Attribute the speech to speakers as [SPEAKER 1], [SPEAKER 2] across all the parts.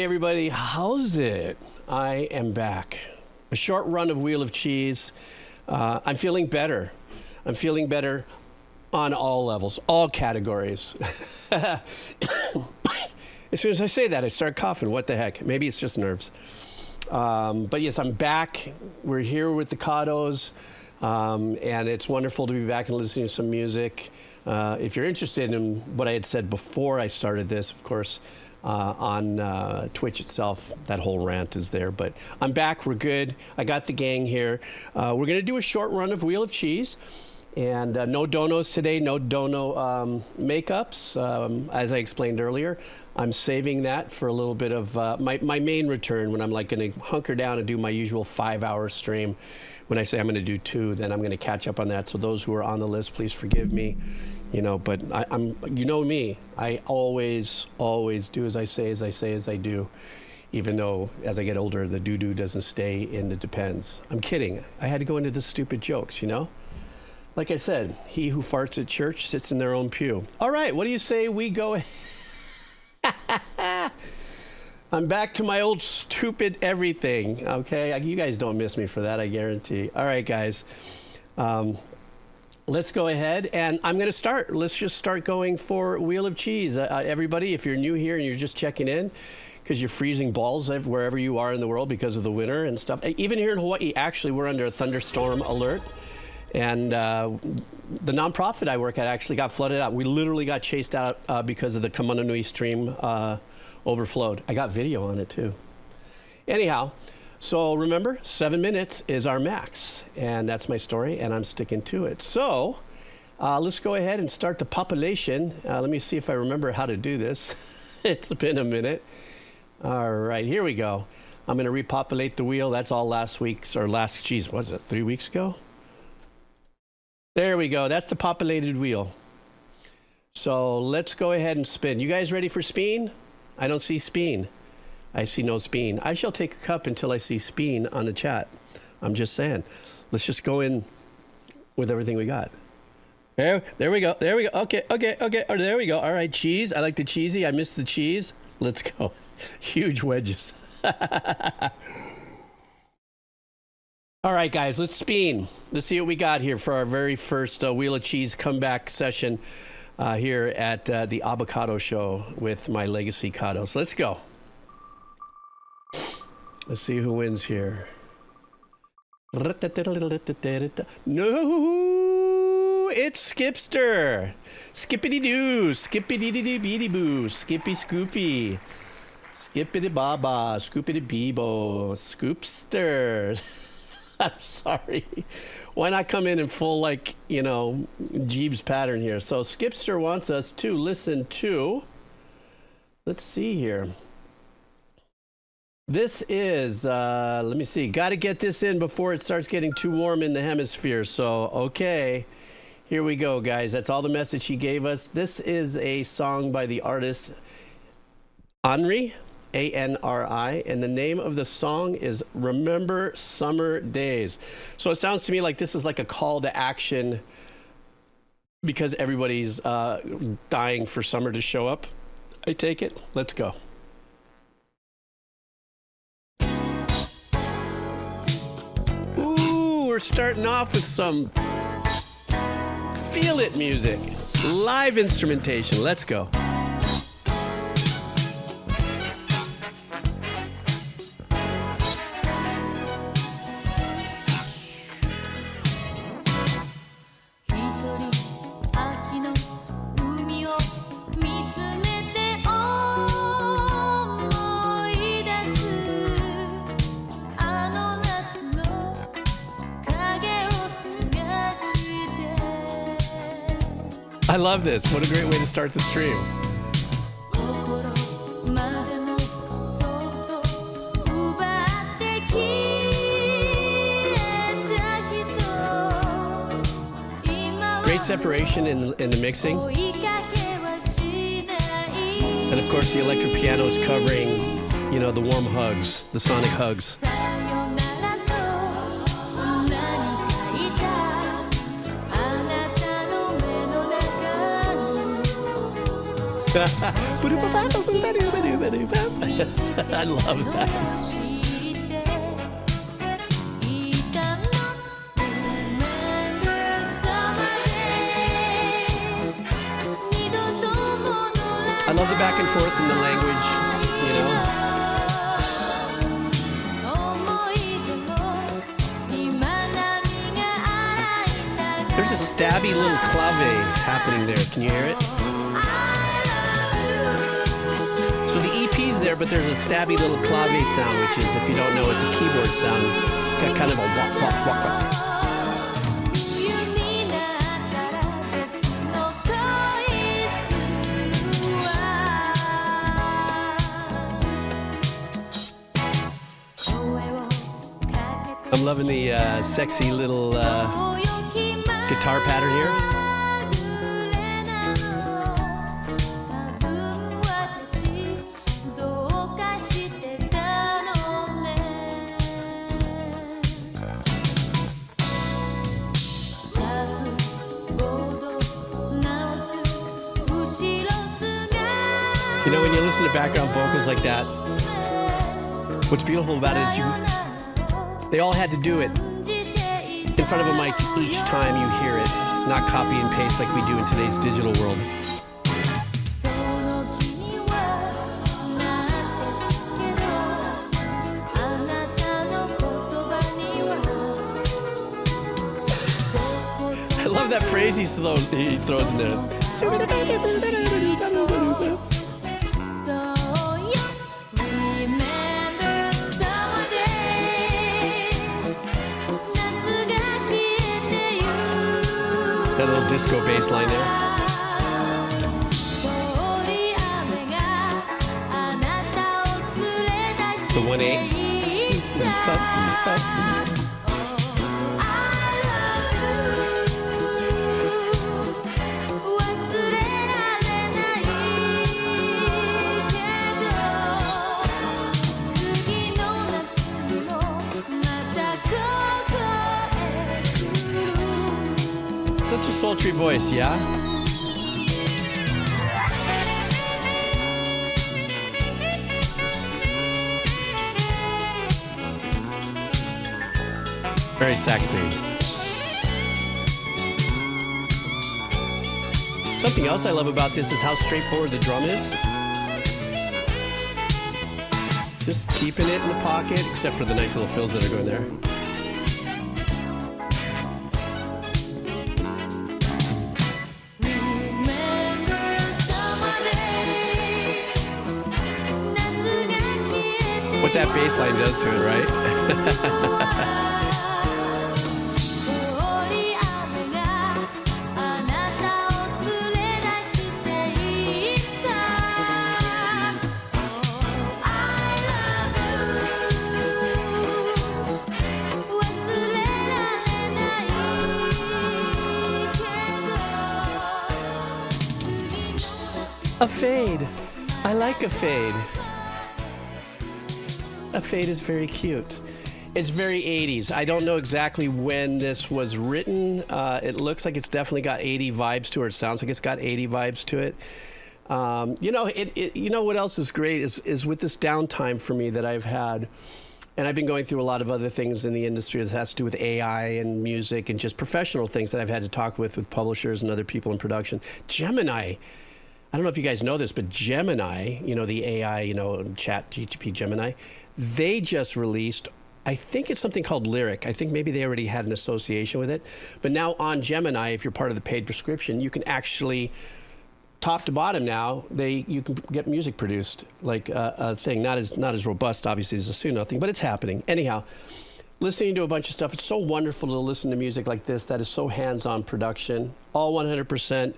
[SPEAKER 1] Hey everybody, how's it? I am back. A short run of Wheel of Cheese. I'm feeling better. I'm feeling better on all levels, all categories. As soon as I say that, I start coughing. What the heck? Maybe it's just nerves. But yes, I'm back. We're here with the Cados, and it's wonderful to be back and listening to some music. If you're interested in what I had said before I started this, of course, on Twitch itself, that whole rant is there. But I'm back. We're good. I got the gang here. We're going to do a short run of Wheel of Cheese. And no donos today, no dono makeups. As I explained earlier, I'm saving that for a little bit of my main return when I'm like going to hunker down and do my usual 5-hour stream. When I say I'm going to do 2, then I'm going to catch up on that. So those who are on the list, please forgive me. You know, but I'm, you know me, I always do as I say, as I do. Even though as I get older, the do doesn't stay in the depends. I'm kidding. I had to go into the stupid jokes, you know? Like I said, he who farts at church sits in their own pew. All right, what do you say we go? I'm back to my old stupid everything, okay? You guys don't miss me for that, I guarantee. All right, guys. Let's go ahead, and I'm going to start. Let's just start going for Wheel of Cheese. Everybody, if you're new here and you're just checking in, because you're freezing balls wherever you are in the world because of the winter and stuff. Even here in Hawaii, actually, we're under a thunderstorm alert. And the nonprofit I work at actually got flooded out. We literally got chased out because of the Kamananui stream overflowed. I got video on it too. Anyhow, so remember, 7 minutes is our max. And that's my story, and I'm sticking to it. So let's go ahead and start the population. Let me see if I remember how to do this. It's been a minute. All right, here we go. I'm going to repopulate the wheel. That's all last week's, or last, geez, what was it, 3 weeks ago? There we go. That's the populated wheel. So let's go ahead and spin. You guys ready for spin? I don't see spin. I see no spin. I shall take a cup until I see spin on the chat. I'm just saying. Let's just go in with everything we got. There we go. There we go. Okay. Oh, there we go. All right, cheese. I like the cheesy. I missed the cheese. Let's go. Huge wedges. All right, guys, let's spin. Let's see what we got here for our very first Wheel of Cheese comeback session here at the Abbacado show with my legacy Cados. Let's go. Let's see who wins here. No, it's Skipster. Skippity-doo, skippity-dee-dee-bee-dee-boo, skippy-scoopy. Skippity-baba, scoopity-beebo, Scoopster. I'm sorry. Why not come in full, like, you know, Jeeves pattern here? So Skipster wants us to listen to, let's see here. This is, let me see, got to get this in before it starts getting too warm in the hemisphere. So, okay, here we go, guys. That's all the message he gave us. This is a song by the artist Anri. A-N-R-I, and the name of the song is Remember Summer Days. So it sounds to me like this is like a call to action because everybody's dying for summer to show up. I take it. Let's go. Ooh, we're starting off with some feel it music, live instrumentation. Let's go. I love this. What a great way to start the stream. Great separation in the mixing. And of course the electric piano is covering, you know, the warm hugs, the sonic hugs. I love that. I love the back and forth in the language, you know. There's a stabby little clave happening there. Can you hear it? So the EP's there, but there's a stabby little clave sound, which is, if you don't know, it's a keyboard sound. It's got kind of a wop, wop, wop, wop. I'm loving the sexy little guitar pattern here. You know, when you listen to background vocals like that, what's beautiful about it is they all had to do it in front of a mic each time you hear it, not copy and paste like we do in today's digital world. I love that phrase he throws in there. That little disco bass line there. The 1/8. Such a sultry voice, yeah? Very sexy. Something else I love about this is how straightforward the drum is. Just keeping it in the pocket, except for the nice little fills that are going there. What that bass line does to it, right? A fade. I like a fade. A fade is very cute. It's very 80s. I don't know exactly when this was written. It looks like it's definitely got 80 vibes to it. It sounds like it's got 80 vibes to it. You know, you know what else is great is with this downtime for me that I've had, and I've been going through a lot of other things in the industry that has to do with AI and music and just professional things that I've had to talk with publishers and other people in production. Gemini. I don't know if you guys know this, but Gemini, you know, the AI, you know, chat GTP Gemini, they just released, I think it's something called Lyric. I think maybe they already had an association with it. But now on Gemini, if you're part of the paid prescription, you can actually, top to bottom now, you can get music produced, like a thing. Not as robust, obviously, as a Suno thing, but it's happening. Anyhow, listening to a bunch of stuff, it's so wonderful to listen to music like this that is so hands-on production, all 100%.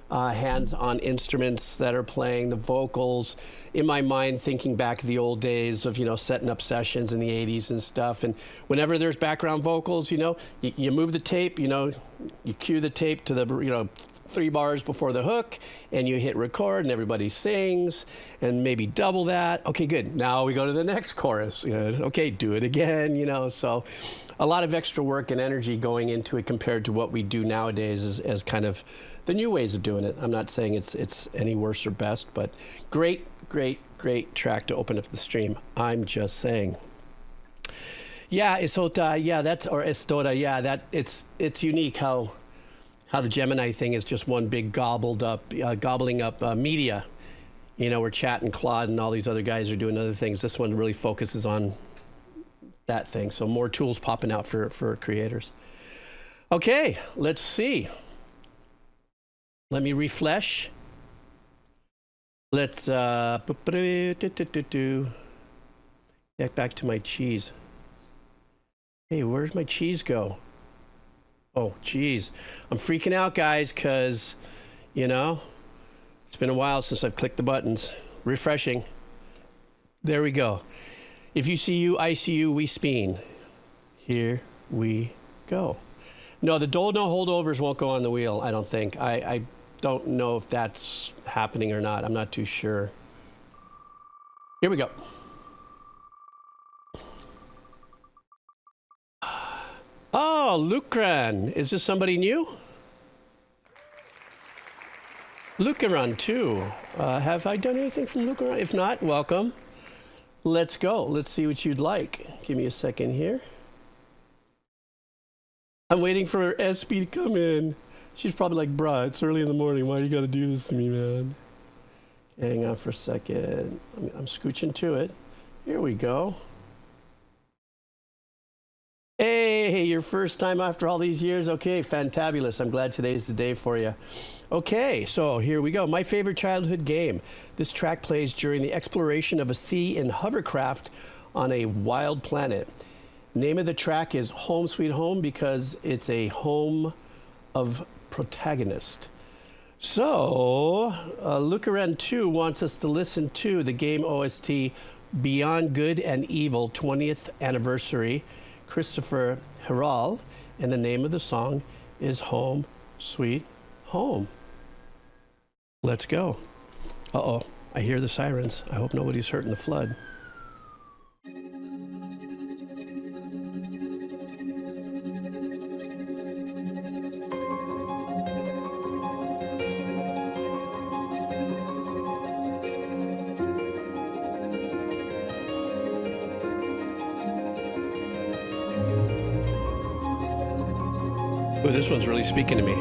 [SPEAKER 1] Hands-on instruments that are playing the vocals. In my mind, thinking back to the old days of, you know, setting up sessions in the 80s and stuff. And whenever there's background vocals, you know, you move the tape, you know, you cue the tape to the, you know, 3 bars before the hook, and you hit record, and everybody sings, and maybe double that. Okay, good. Now we go to the next chorus. You know, okay, do it again, you know. So a lot of extra work and energy going into it compared to what we do nowadays as kind of the new ways of doing it. I'm not saying it's any worse or best, but great great track to open up the stream. I'm just saying. Yeah, Isota, yeah, that's, or Estora, yeah, that, it's unique how the Gemini thing is just one big gobbling up media. You know, where Chat and Claude and all these other guys are doing other things. This one really focuses on that thing. So more tools popping out for creators. Okay, let's see. Let me refresh. Let's get back to my cheese. Hey, where's my cheese go? Oh, geez. I'm freaking out, guys, because, you know, it's been a while since I've clicked the buttons. Refreshing. There we go. If you see you, I see you, we speen. Here we go. No, the no holdovers won't go on the wheel, I don't think. I don't know if that's happening or not. I'm not too sure. Here we go. Oh, Lucran. Is this somebody new? Lucaran too. Have I done anything from Lucaran? If not, welcome. Let's go. Let's see what you'd like. Give me a second here. I'm waiting for SB to come in. She's probably like, bruh, it's early in the morning. Why you gotta do this to me, man? Hang on for a second. I'm scooching to it. Here we go. Hey, your first time after all these years? Okay, fantabulous. I'm glad today's the day for you. Okay, so here we go. My favorite childhood game. This track plays during the exploration of a sea in hovercraft on a wild planet. Name of the track is Home Sweet Home because it's a home of protagonist. So, Lucaran 2 wants us to listen to the game OST Beyond Good and Evil 20th Anniversary, Christophe Heral, and the name of the song is Home Sweet Home. Let's go. Uh-oh, I hear the sirens. I hope nobody's hurt in the flood. Ooh, this one's really speaking to me.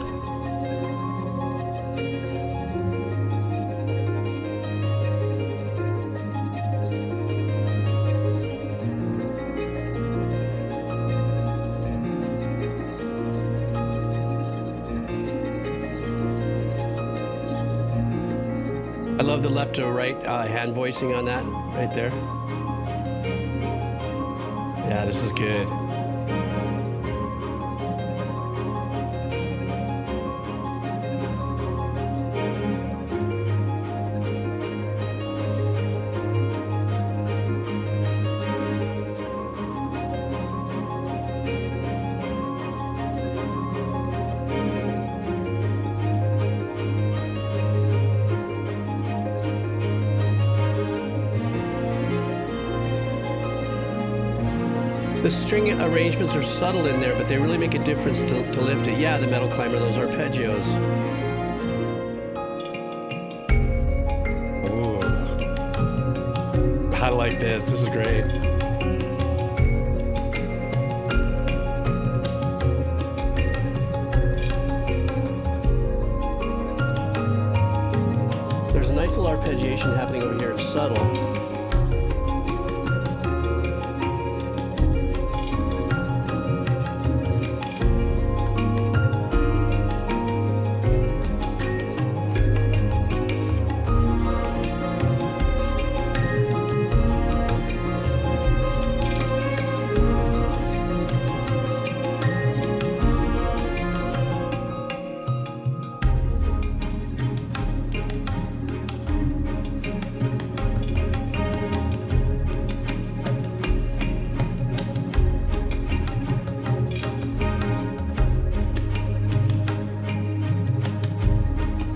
[SPEAKER 1] I love the left to right hand voicing on that right there. Yeah, this is good. The string arrangements are subtle in there, but they really make a difference to lift it. Yeah, the Metal Climber, those arpeggios. Ooh. I like this. This is great. There's a nice little arpeggiation happening over here. It's subtle.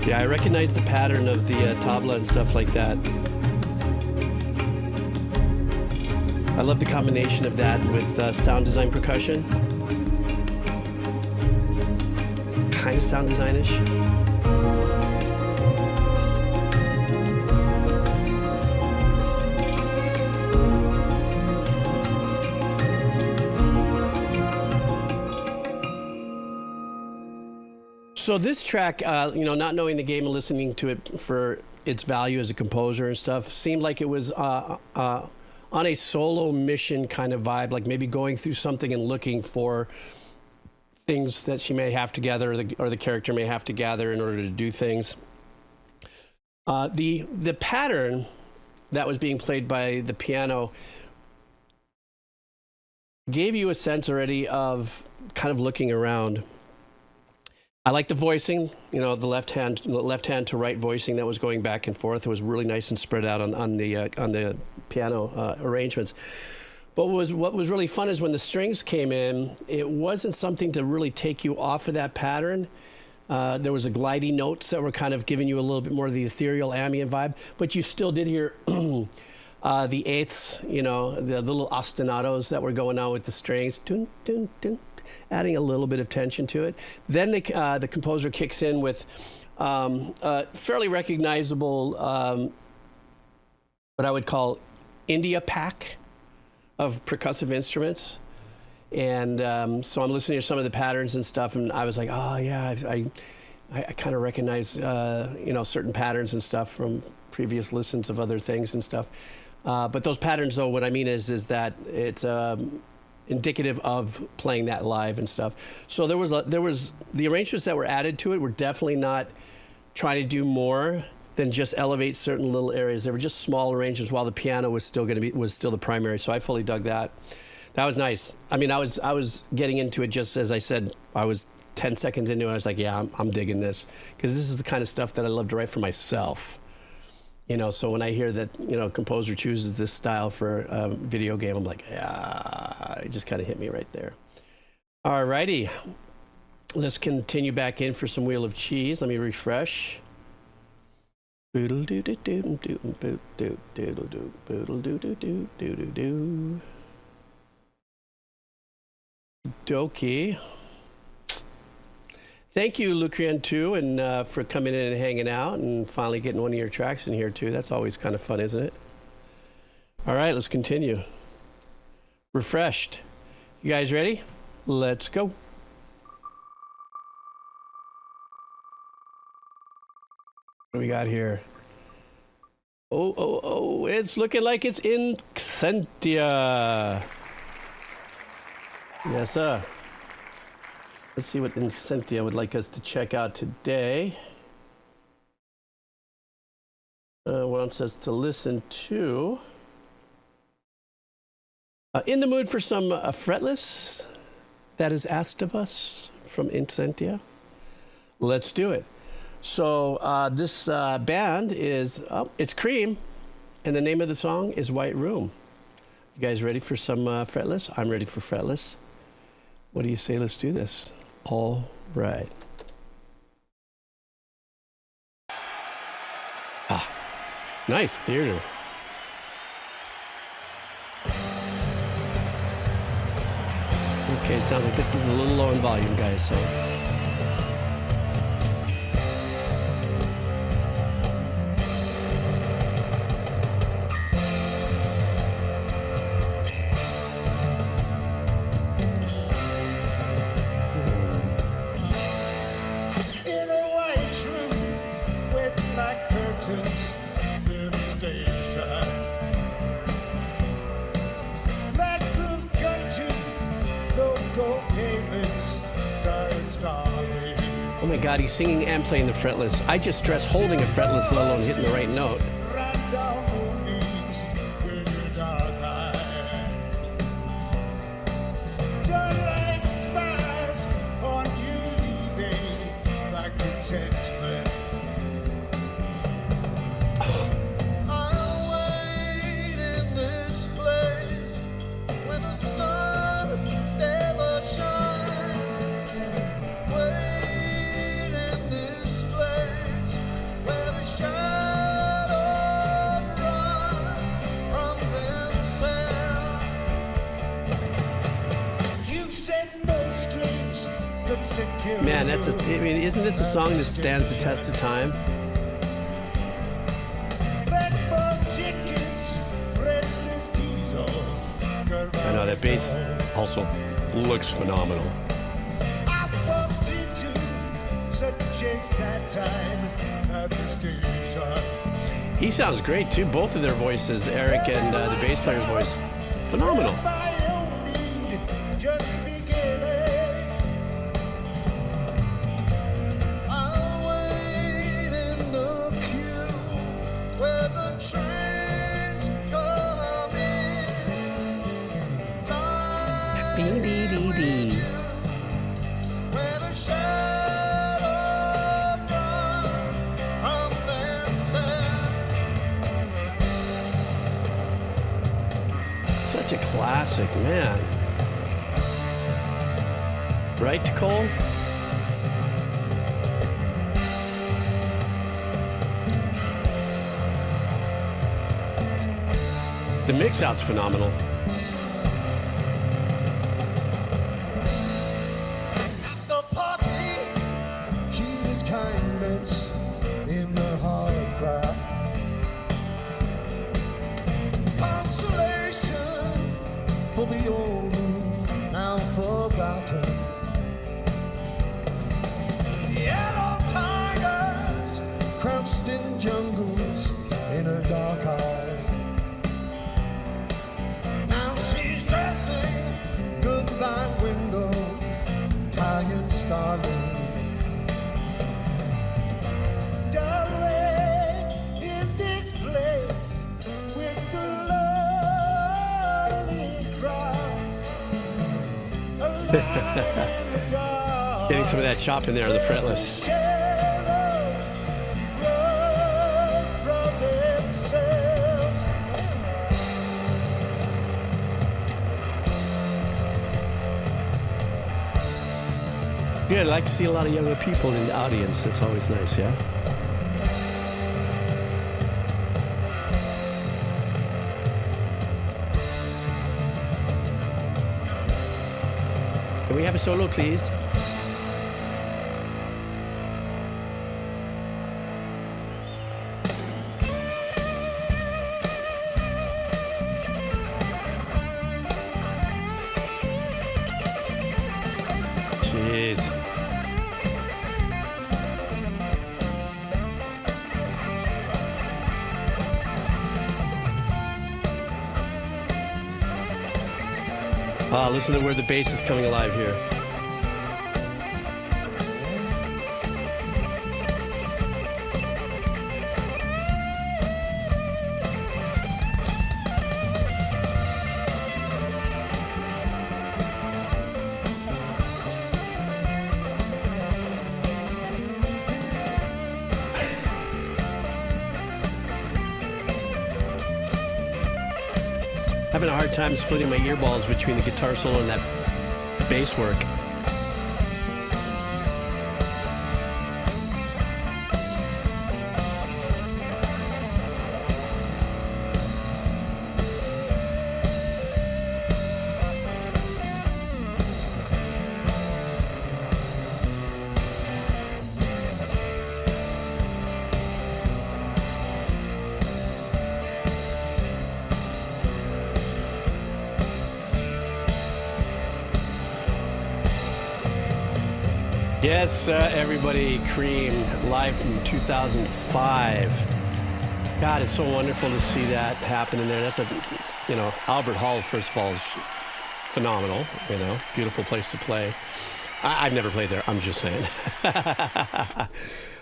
[SPEAKER 1] Yeah, I recognize the pattern of the tabla and stuff like that. I love the combination of that with sound design percussion. Kind of sound design-ish. So this track, you know, not knowing the game and listening to it for its value as a composer and stuff, seemed like it was on a solo mission kind of vibe, like maybe going through something and looking for things that she may have to gather, or the character may have to gather in order to do things. The pattern that was being played by the piano gave you a sense already of kind of looking around. I like the voicing, you know, the left hand to right voicing that was going back and forth. It was really nice and spread out on the piano arrangements. But what was really fun is when the strings came in, it wasn't something to really take you off of that pattern. There was a gliding notes that were kind of giving you a little bit more of the ethereal ambient vibe, but you still did hear the eighths, you know, the little ostinatos that were going on with the strings, dun, dun, dun, adding a little bit of tension to it. Then the composer kicks in with a fairly recognizable, what I would call India pack of percussive instruments. And so I'm listening to some of the patterns and stuff, and I was like, oh yeah, I kind of recognize you know, certain patterns and stuff from previous listens of other things and stuff. But those patterns, though, what I mean is that it's indicative of playing that live and stuff. So there was the arrangements that were added to it were definitely not trying to do more than just elevate certain little areas. They were just small arrangements while the piano was still the primary. So I fully dug that. That was nice. I mean, I was getting into it just as I said. I was 10 seconds into it. I was like, yeah, I'm digging this, because this is the kind of stuff that I love to write for myself. You know, so when I hear that, you know, a composer chooses this style for a video game, I'm like, yeah, it just kind of hit me right there. All righty, let's continue back in for some Wheel of Cheese. Let me refresh. Dokie. Thank you, Lucrian, too, and for coming in and hanging out and finally getting one of your tracks in here, too. That's always kind of fun, isn't it? All right, let's continue. Refreshed. You guys ready? Let's go. What do we got here? Oh, it's looking like it's in Xentia. Yes, sir. Let's see what Incentia would like us to check out today. Wants us to listen to In the Mood for some fretless that is asked of us from Incentia. Let's do it. So this band is, it's Cream, and the name of the song is White Room. You guys ready for some fretless? I'm ready for fretless. What do you say? Let's do this. All right. Ah, nice theater. Okay, sounds like this is a little low in volume, guys, so. Oh my God, he's singing and playing the fretless. I just stress holding a fretless, let alone hitting the right note. Man, I mean, isn't this a song that stands the test of time? I know that bass also looks phenomenal. He sounds great too. Both of their voices, Eric and the bass player's voice, phenomenal. Such a classic, man. Right, Cole? The mix out's phenomenal.
[SPEAKER 2] The party, she was kindness in the heart of crowd. Consolation for the old now forgotten. Yellow tigers crouched in jungles in her dark eye. Now she's dressing goodbye window, tired starling. Darling, in this place with the lonely crowd.
[SPEAKER 1] Getting some of that chop in there on the fretless. Good, I like to see a lot of younger people in the audience. That's always nice, yeah? Can we have a solo, please? Jeez. Listen to where the bass is coming alive here. Having a hard time splitting my earballs between the guitar solo and that bass work. Yes, everybody, Cream, live from 2005. God, it's so wonderful to see that happen in there. That's Albert Hall, first of all, is phenomenal, beautiful place to play. I've never played there, I'm just saying.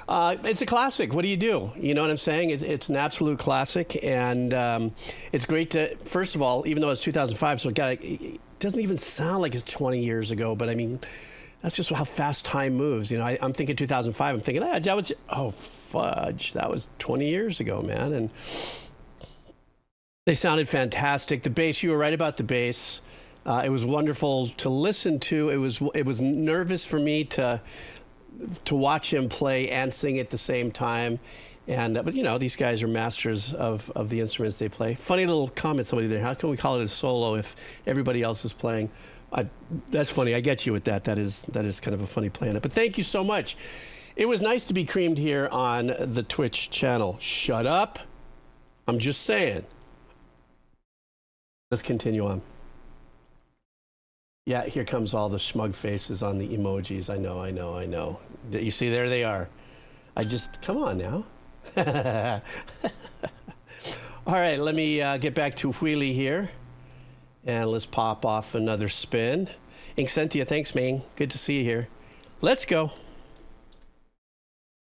[SPEAKER 1] It's a classic. What do you do? You know what I'm saying? It's an absolute classic, and it's great to, first of all, even though it's 2005, so it doesn't even sound like it's 20 years ago, but I mean, that's just how fast time moves. I'm thinking 2005. I'm thinking, that was, oh, fudge. That was 20 years ago, man. And they sounded fantastic. The bass, you were right about the bass. It was wonderful to listen to. It was nervous for me to watch him play and sing at the same time. And but these guys are masters of the instruments they play. Funny little comment somebody there. How can we call it a solo if everybody else is playing? That's funny. I get you with that. That is kind of a funny play on it. But thank you so much. It was nice to be creamed here on the Twitch channel. Shut up. I'm just saying. Let's continue on. Yeah, here comes all the smug faces on the emojis. I know. You see, there they are. Come on now. All right, let me get back to Wheelie here. And let's pop off another spin. Incentia, thanks, man. Good to see you here. Let's go.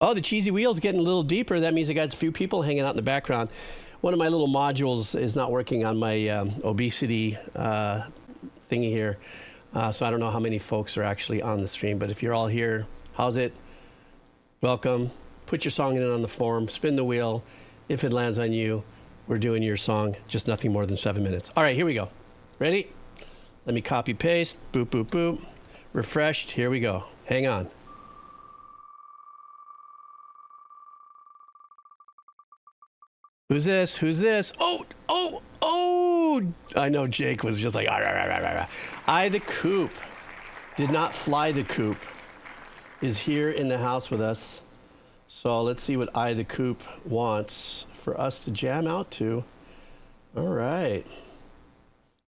[SPEAKER 1] Oh, the cheesy wheel's getting a little deeper. That means I got a few people hanging out in the background. One of my little modules is not working on my obesity thingy here. So I don't know how many folks are actually on the stream, but if you're all here, how's it? Welcome. Put your song in on the form, spin the wheel. If it lands on you, we're doing your song, just nothing more than 7 minutes. All right, here we go. Ready? Let me copy paste, boop, boop, boop. Refreshed, here we go. Hang on. Who's this? Who's this? Oh! I know Jake was just like, "Ah, rah, rah, rah, rah, rah." I, the Coop, did not fly the Coop, is here in the house with us. So let's see what I, the Coop, wants for us to jam out to. All right.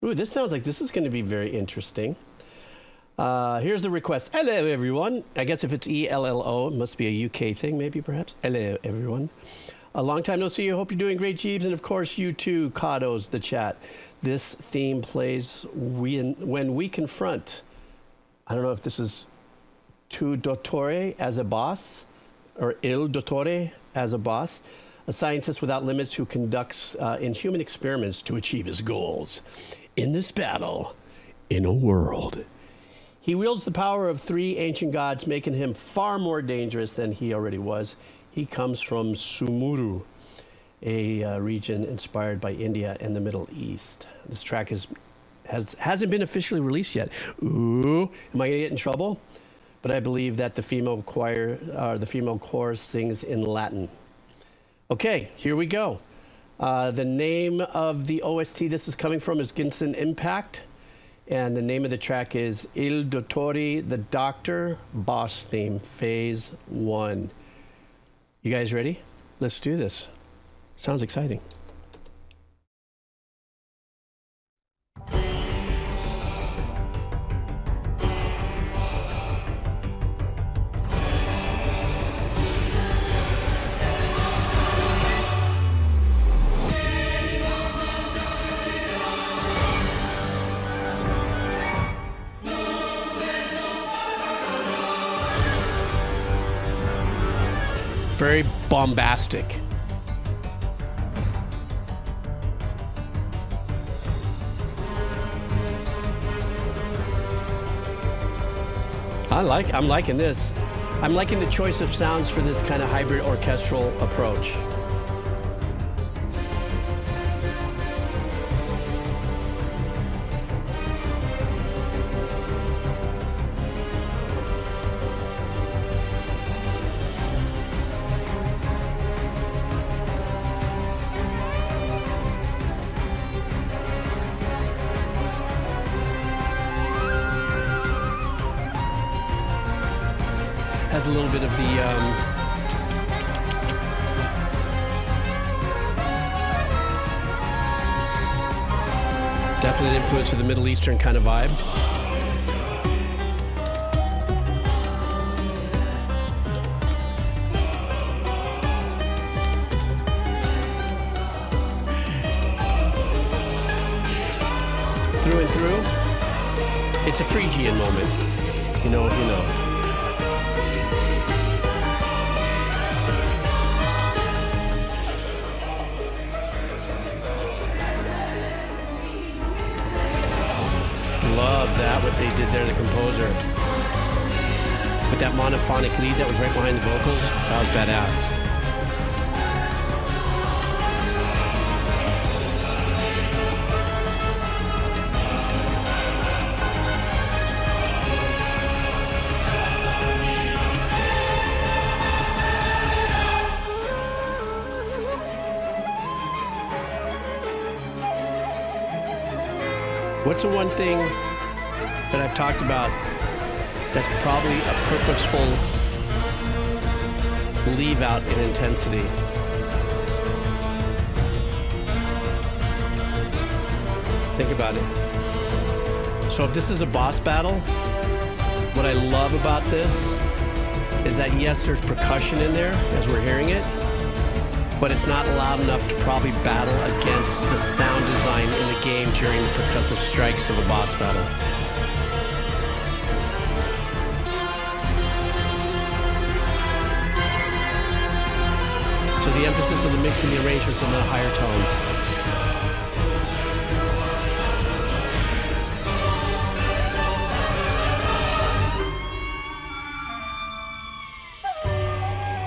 [SPEAKER 1] Ooh, this sounds like this is going to be very interesting. Here's the request. Hello, everyone. I guess if it's ELLO, it must be a UK thing, maybe, perhaps. Hello, everyone. A long time no see. I hope you're doing great, Jeeves. And, of course, you too, Kados, the chat. This theme plays when we confront, I don't know if this is to Dottore as a boss, or Il Dottore as a boss, a scientist without limits who conducts inhuman experiments to achieve his goals. In this battle, in a world, he wields the power of 3 ancient gods, making him far more dangerous than he already was. He comes from Sumuru, a region inspired by India and the Middle East. This track hasn't been officially released yet. Ooh, am I gonna get in trouble? But I believe that the female choir, the female chorus sings in Latin. Okay, here we go. The name of the OST this is coming from is Genshin Impact. And the name of the track is Il Dottore, the Doctor, Boss Theme, Phase 1. You guys ready? Let's do this. Sounds exciting. Very bombastic. I'm liking this. I'm liking the choice of sounds for this kind of hybrid orchestral approach. Has a little bit of the definite influence of the Middle Eastern kind of vibe. Through and through, it's a Phrygian moment. You know what you know. Love that, what they did there, the composer. With that monophonic lead that was right behind the vocals, that was badass. What's the one thing that I've talked about that's probably a purposeful leave out in intensity? Think about it. So if this is a boss battle, what I love about this is that yes, there's percussion in there as we're hearing it, but it's not loud enough to probably battle against the sound design in the game during the percussive strikes of a boss battle. So the emphasis of the mix and the arrangements on the higher tones.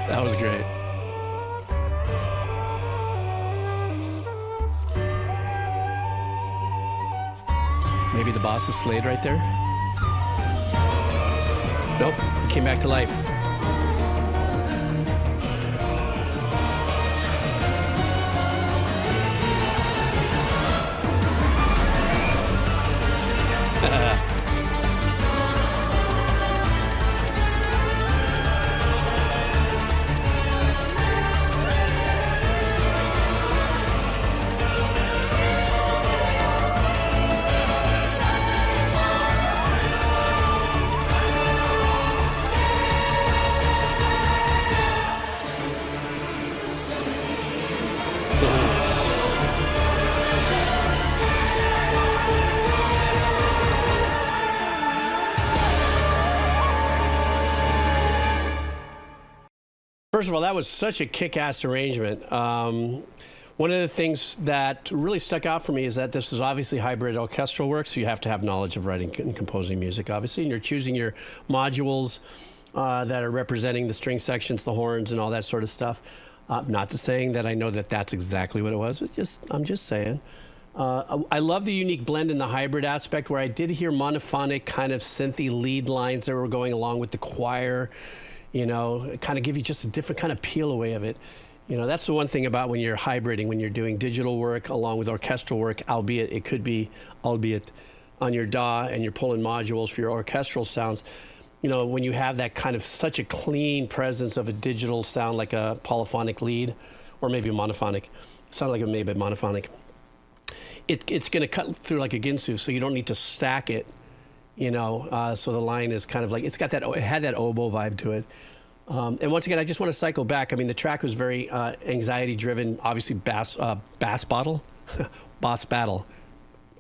[SPEAKER 1] That was great. Maybe the boss is slayed right there? Nope, he came back to life. First of all, that was such a kick-ass arrangement. One of the things that really stuck out for me is that this is obviously hybrid orchestral work, so you have to have knowledge of writing and composing music, obviously, and you're choosing your modules that are representing the string sections, the horns, and all that sort of stuff. Not to saying that I know that that's exactly what it was, but I'm just saying. I love the unique blend in the hybrid aspect where I did hear monophonic kind of synthy lead lines that were going along with the choir. You know, kind of give you just a different kind of peel away of it. You know, that's the one thing about when you're hybriding, when you're doing digital work along with orchestral work, albeit it could be, on your DAW and you're pulling modules for your orchestral sounds. You know, when you have that kind of such a clean presence of a digital sound like a polyphonic lead, or maybe a monophonic, sound like it may be monophonic, it's going to cut through like a Ginsu, so you don't need to stack it. You know, so the line is kind of like, it had that oboe vibe to it. And once again, I just want to cycle back. I mean, the track was very anxiety driven, obviously boss battle.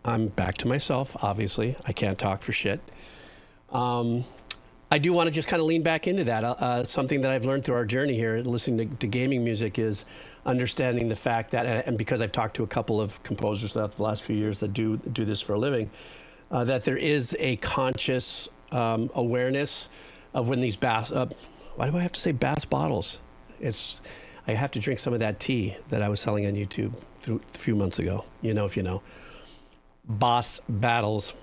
[SPEAKER 1] I'm back to myself, obviously. I can't talk for shit. I do want to just kind of lean back into that. Something that I've learned through our journey here, listening to gaming music, is understanding the fact that, and because I've talked to a couple of composers the last few years that do this for a living, that there is a conscious awareness of when these bass, why do I have to say bass bottles? I have to drink some of that tea that I was selling on YouTube a few months ago, you know, if you know. Boss battles.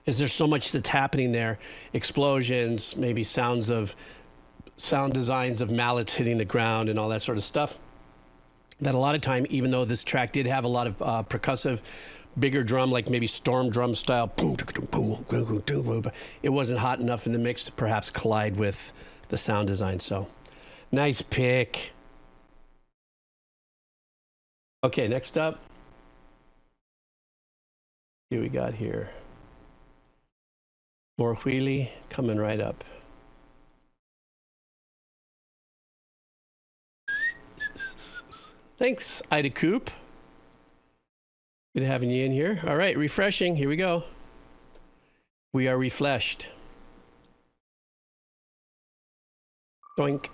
[SPEAKER 1] Is there so much that's happening there? Explosions, maybe sound designs of mallets hitting the ground and all that sort of stuff. That a lot of time, even though this track did have a lot of percussive, bigger drum, like maybe storm drum style, it wasn't hot enough in the mix to perhaps collide with the sound design. So nice pick. Okay, next up. Here we got here. More wheelie coming right up. Thanks, Ida Coop. Good having you in here. All right, refreshing. Here we go. We are refreshed. Doink.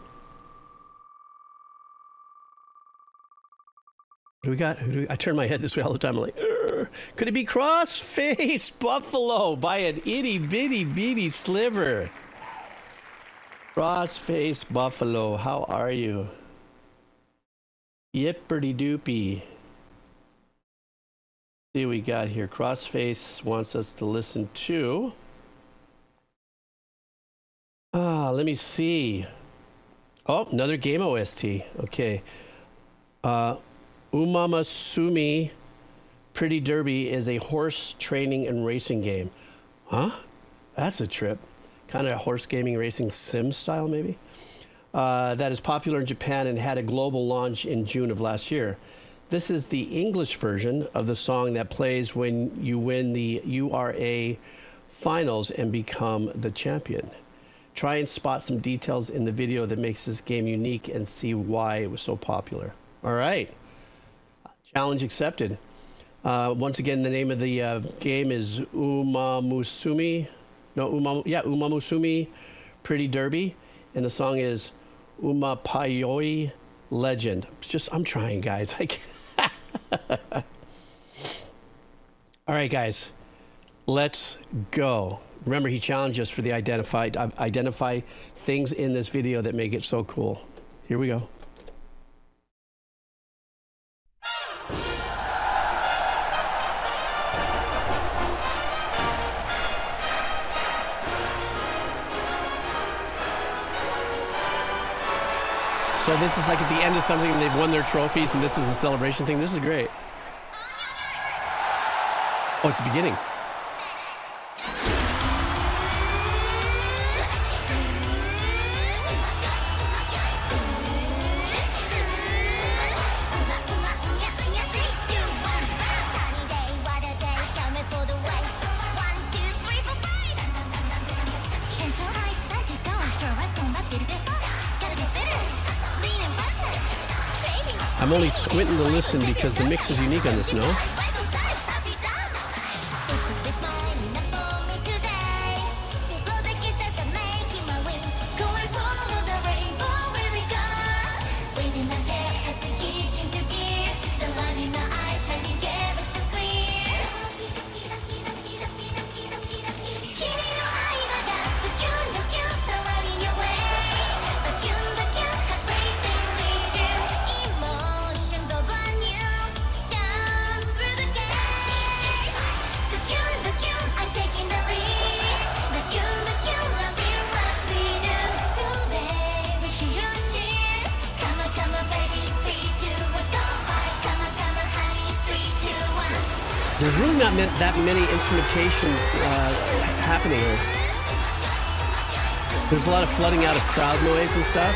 [SPEAKER 1] What do we got? I turn my head this way all the time. I'm like, "Urgh." Could it be Cross-Face Buffalo by an itty bitty beady sliver? Cross-Face Buffalo, how are you? Yipperty doopy. See what we got here. Cross-Face wants us to listen to. Let me see. Oh, another game OST. Okay. Musume Pretty Derby is a horse training and racing game. Huh? That's a trip. Kind of horse gaming racing sim style, maybe? That is popular in Japan and had a global launch in June of last year. This is the English version of the song that plays when you win the URA finals and become the champion. Try and spot some details in the video that makes this game unique and see why it was so popular. All right. Challenge accepted. Once again, the name of the game is Musume Pretty Derby, and the song is Umapyoi Legend. I'm trying, guys. All right, guys, let's go. Remember, he challenged us for the identify things in this video that make it so cool. Here we go. So this is like at the end of something, and they've won their trophies, and this is the celebration thing. This is great. Oh, it's the beginning. I'm only squinting to listen because the mix is unique on this, no? There's really not that many instrumentation happening here. There's a lot of flooding out of crowd noise and stuff.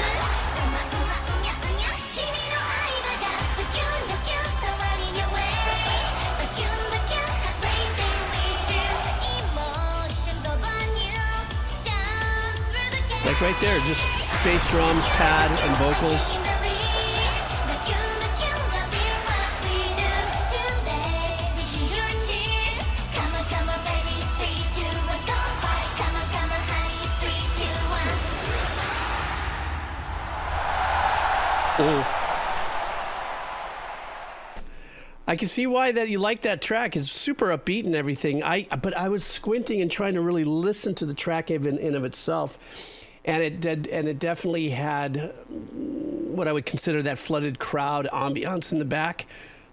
[SPEAKER 1] Like right there, just bass drums, pad, and vocals. I can see why that you like that track. It's super upbeat and everything. But I was squinting and trying to really listen to the track in of itself, and it definitely had what I would consider that flooded crowd ambiance in the back.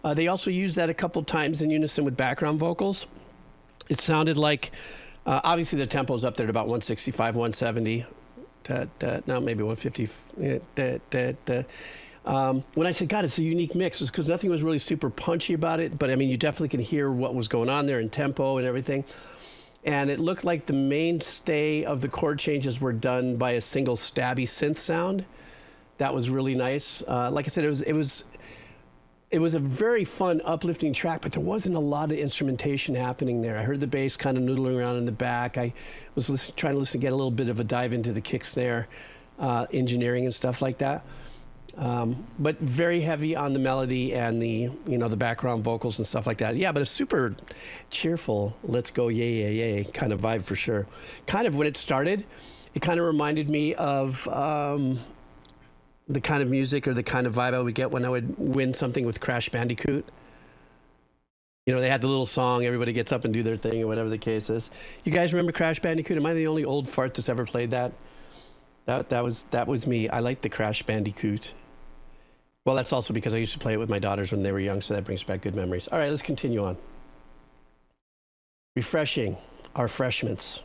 [SPEAKER 1] They also used that a couple times in unison with background vocals. It sounded like obviously the tempo's up there at about 165, 170. Now maybe 150. When I said, God, it's a unique mix, it's because nothing was really super punchy about it. But I mean, you definitely can hear what was going on there in tempo and everything. And it looked like the mainstay of the chord changes were done by a single stabby synth sound. That was really nice. Like I said, it was a very fun, uplifting track, but there wasn't a lot of instrumentation happening there. I heard the bass kind of noodling around in the back. I was trying to listen, get a little bit of a dive into the kick snare engineering and stuff like that. But very heavy on the melody and the background vocals and stuff like that. Yeah, but a super cheerful, let's go, yay, yay, yay kind of vibe for sure. Kind of when it started, it kind of reminded me of the kind of music or the kind of vibe I would get when I would win something with Crash Bandicoot. You know, they had the little song, everybody gets up and do their thing or whatever the case is. You guys remember Crash Bandicoot? Am I the only old fart that's ever played that? That was me. I liked the Crash Bandicoot. Well, that's also because I used to play it with my daughters when they were young, so that brings back good memories. All right, let's continue on. Refreshing. Our refreshments.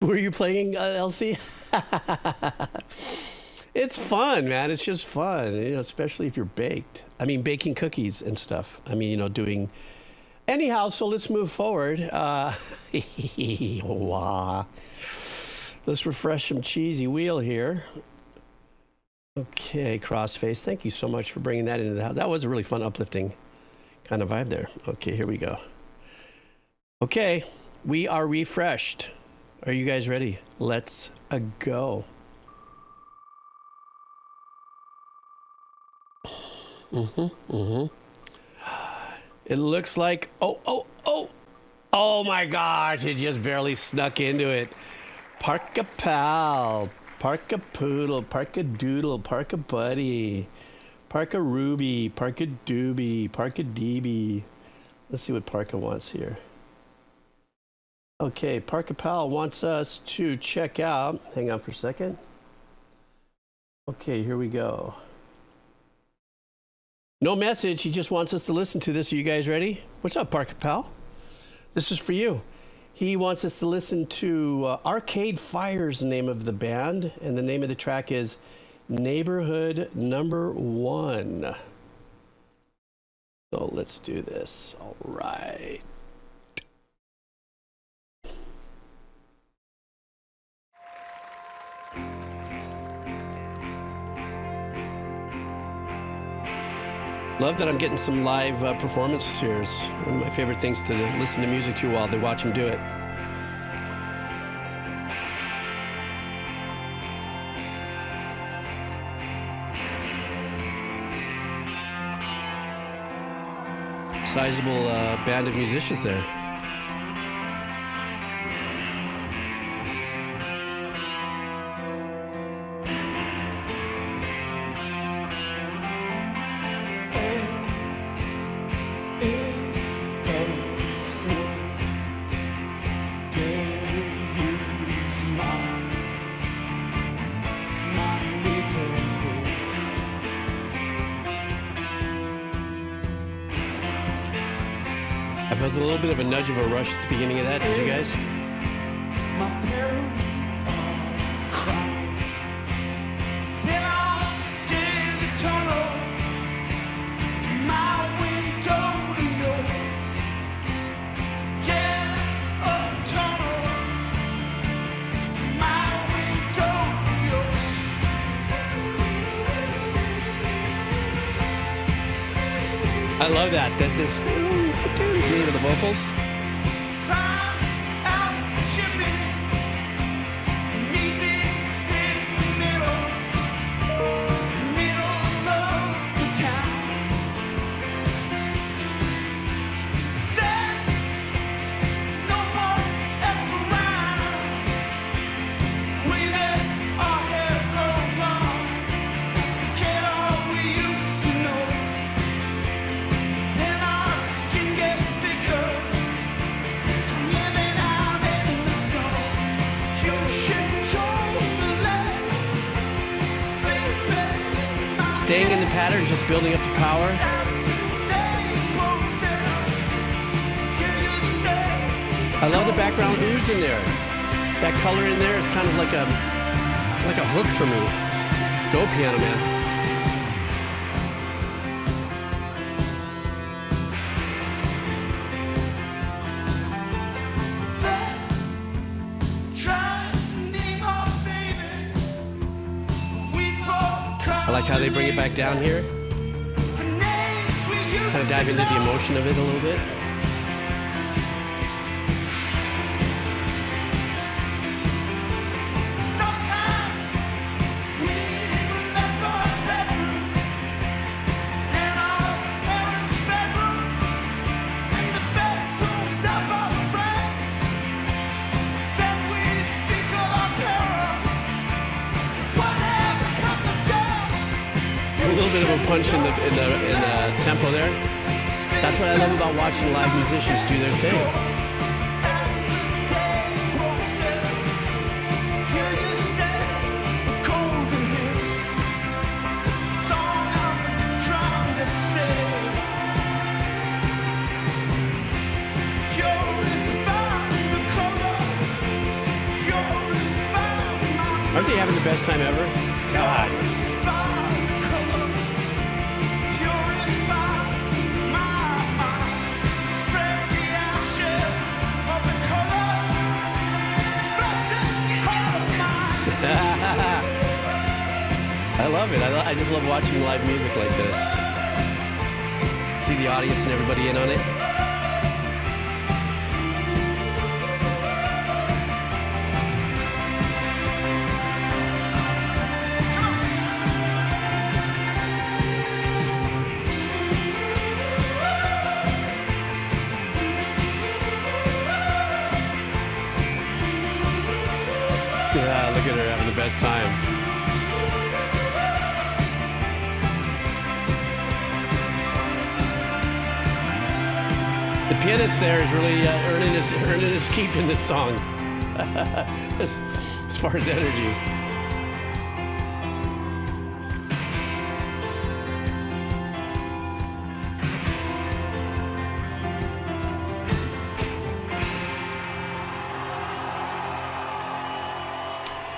[SPEAKER 1] Were you playing, Elsie? It's fun, man. It's just fun, especially if you're baked. I mean, baking cookies and stuff. I mean, doing... Anyhow, so let's move forward. Let's refresh some cheesy wheel here. Okay, Crossface, thank you so much for bringing that into the house. That was a really fun, uplifting kind of vibe there. Okay, here we go. Okay, we are refreshed. Are you guys ready? Let's go. It looks like, oh my gosh, it just barely snuck into it. Parka pal, parka poodle, parka doodle, parka buddy, parka ruby, parka doobie, parka db. Let's see what Parka wants here. Okay, Parka pal wants us to check out, hang on for a second. Okay, here we go. No message, he just wants us to listen to this. Are you guys ready? What's up, Parka pal? This is for you. He wants us to listen to Arcade Fire's the name of the band, and the name of the track is Neighborhood Number 1. So let's do this. All right. Love that I'm getting some live performances here. It's one of my favorite things to listen to music to while they watch them do it. Sizable band of musicians there. I felt a little bit of a nudge of a rush at the beginning of that. Did you guys?
[SPEAKER 2] My parents are crying. Then I dig a tunnel from my window to yours. Yeah, a tunnel from my window to yours.
[SPEAKER 1] I love that. That this the vocals. Staying in the pattern, just building up the power. I love the background ooze in there. That color in there is kind of like a hook for me. Go piano man. I like how they bring it back down here. Kind of dive into the emotion of it a little bit. Bit of a punch in the tempo there. That's what I love about watching live musicians do their thing. Aren't they having the best time ever? God. I love it. I just love watching live music like this. See the audience and everybody in on it. Yeah, look at her having the best time. The pianist there is really earning his keep in this song, as far as energy.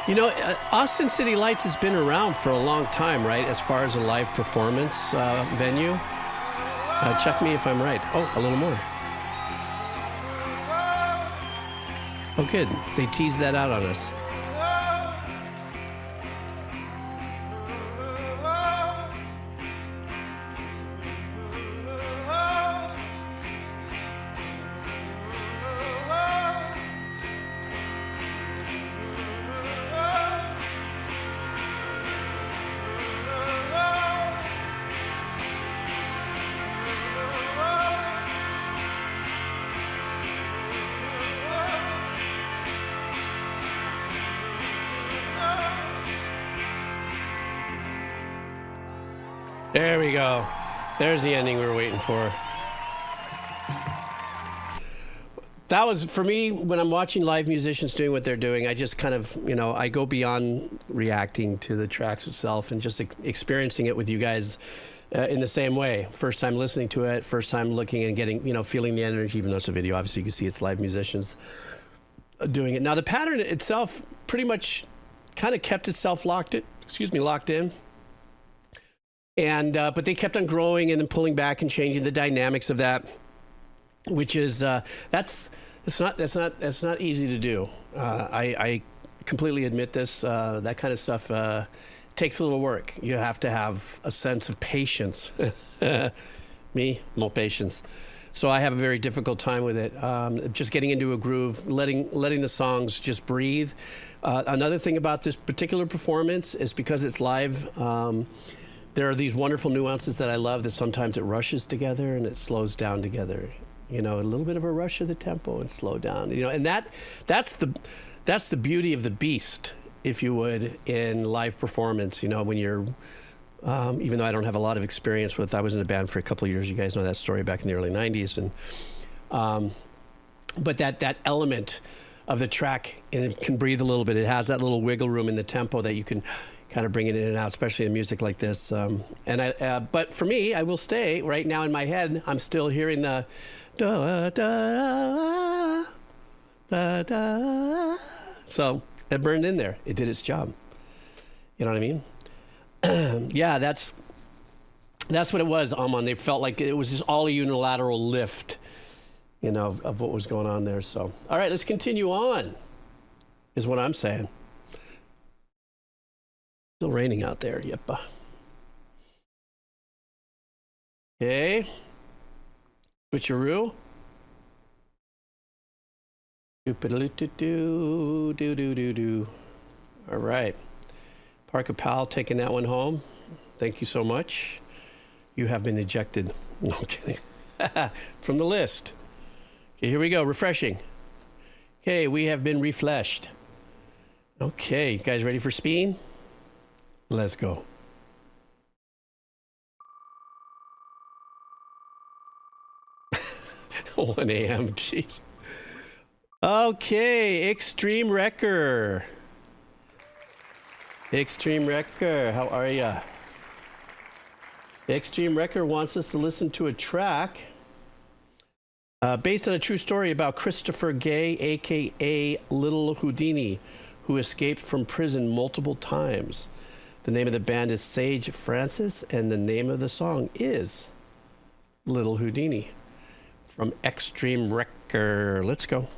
[SPEAKER 1] You know, Austin City Lights has been around for a long time, right? As far as a live performance venue. Check me if I'm right. Oh, a little more. Oh, good. They teased that out on us. There we go. There's the ending we were waiting for. That was, for me, when I'm watching live musicians doing what they're doing, I just kind of, you know, I go beyond reacting to the tracks itself and just experiencing it with you guys in the same way. First time listening to it, first time looking and getting, you know, feeling the energy, even though it's a video. Obviously, you can see it's live musicians doing it. Now, the pattern itself pretty much kind of kept itself locked in. And but they kept on growing and then pulling back and changing the dynamics of that, which is that's not easy to do. I completely admit this. That kind of stuff takes a little work. You have to have a sense of patience. Me, no patience. So I have a very difficult time with it. Just getting into a groove, letting the songs just breathe. Another thing about this particular performance is because it's live. There are these wonderful nuances that I love, that sometimes it rushes together and it slows down together. You know, a little bit of a rush of the tempo and slow down. You know, and that's the beauty of the beast, if you would, in live performance. You know, when you're, even though I don't have a lot of experience with, I was in a band for a couple of years. You guys know that story, back in the early '90s, and but that element of the track, and it can breathe a little bit. It has that little wiggle room in the tempo that you can kind of bring it in and out, especially in music like this. But for me, I will stay right now in my head. I'm still hearing the da da da da. So it burned in there. It did its job. You know what I mean? Yeah, that's what it was, Amon. They felt like it was just all a unilateral lift, you know, of what was going on there. So, all right, let's continue on, is what I'm saying. Still raining out there, yep. Okay. Switcheroo. Do. All right. Parker Powell taking that one home. Thank you so much. You have been ejected. No, I'm kidding. From the list. Okay, here we go. Refreshing. Okay, we have been refleshed. Okay, you guys ready for Speen? Let's go. One a.m. Jeez. Okay, Extreme Wrecker. Extreme Wrecker, how are ya? Extreme Wrecker wants us to listen to a track based on a true story about Christopher Gay, aka Little Houdini, who escaped from prison multiple times. The name of the band is Sage Francis, and the name of the song is Little Houdini from Extreme Wrecker. Let's go.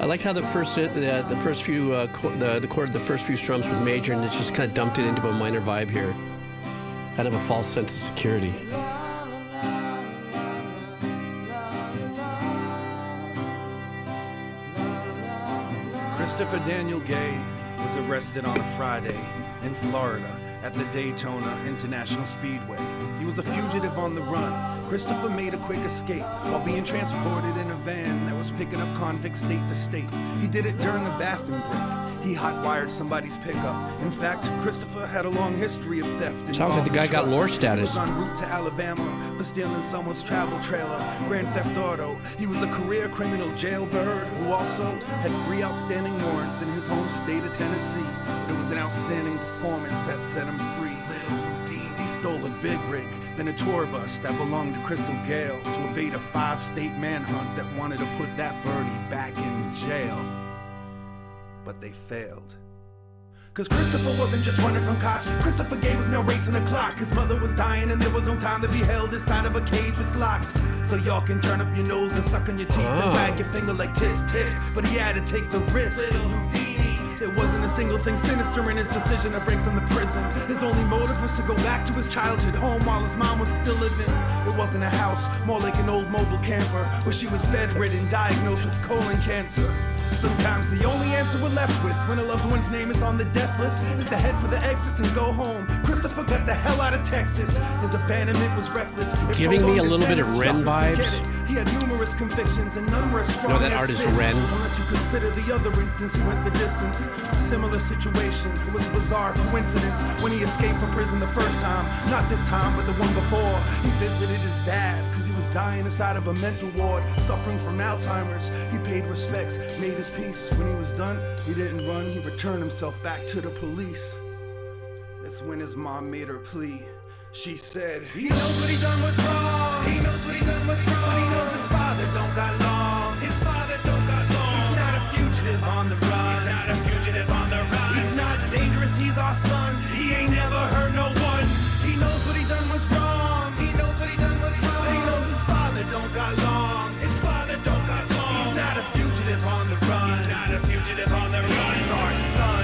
[SPEAKER 1] I like how the first few the chord, the first few strums with major, and it's just kind of dumped it into a minor vibe here. Kind of a false sense of security.
[SPEAKER 3] Christopher Daniel Gay was arrested on a Friday in Florida at the Daytona International Speedway. He was a fugitive on the run. Christopher made a quick escape while being transported in a van that was picking up convicts state to state. He did it during a bathroom break. He hot-wired somebody's pickup. In fact, Christopher had a long history of theft.
[SPEAKER 1] Sounds like the guy got lore status.
[SPEAKER 3] He was en route to Alabama for stealing someone's travel trailer. Grand Theft Auto. He was a career criminal jailbird who also had 3 outstanding warrants in his home state of Tennessee. But it was an outstanding performance that set him free. Little Houdini. He stole a big rig, then a tour bus that belonged to Crystal Gale to evade a 5-state manhunt that wanted to put that birdie back in jail. But they failed. Cause Christopher wasn't just running from cops. Christopher Gay was now racing the clock. His mother was dying and there was no time to be held inside of a cage with locks. So y'all can turn up your nose and suck on your teeth and wag your finger like tisk tisk. But he had to take the risk. Little Houdini. There wasn't a single thing sinister in his decision to break from the prison. His only motive was to go back to his childhood home while his mom was still living. It wasn't a house, more like an old mobile camper where she was bedridden, diagnosed with colon cancer. Sometimes the only answer we're left with when a loved one's name is on the death list is to head for the exits and go home. Christopher got the hell out of Texas. His abandonment was reckless.
[SPEAKER 1] Giving me a little bit of Ren vibes.
[SPEAKER 3] He had numerous convictions and none were as strong.
[SPEAKER 1] No, that artist Ren.
[SPEAKER 3] Unless you consider the other instance, he went the distance. A similar situation. It was a bizarre coincidence when he escaped from prison the first time. Not this time, but the one before. He visited his dad because he was dying inside of a mental ward, suffering from Alzheimer's. He paid respects, made his peace. When he was done, he didn't run, he returned himself back to the police. That's when his mom made her plea. She said, he knows what he done was wrong. He knows what he done was wrong. But he knows his father don't got long. His father don't got long. He's not a fugitive on the run. He's not a fugitive on the run. He's not dangerous, he's our son. He ain't never hurt no one. He knows what he done was wrong. He knows what he done was wrong. But he knows his father don't got long. His father don't got long. He's not a fugitive on the run. He's not a fugitive on the run. He's our son.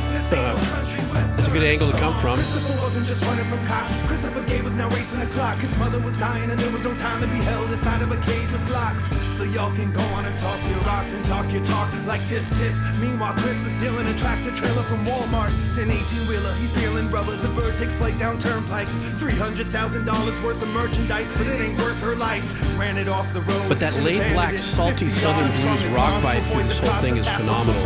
[SPEAKER 3] This ain't no country western.
[SPEAKER 1] That's a good angle to come from.
[SPEAKER 3] Christopher wasn't just running from cops. Christopher Gay was now racing the clock. His mother was dying and there was no time to be held inside of a cage with locks. So y'all can go on and toss your rocks and talk your talk like tisk tisk. Meanwhile, Chris is stealing a tractor trailer from Walmart. An 18-wheeler, he's stealing rubber. The bird takes flight down turnpikes. $300,000 worth of merchandise, but it ain't worth her life. Ran it off the road.
[SPEAKER 1] But that laid black, salty southern blues rock vibe through this whole thing is phenomenal.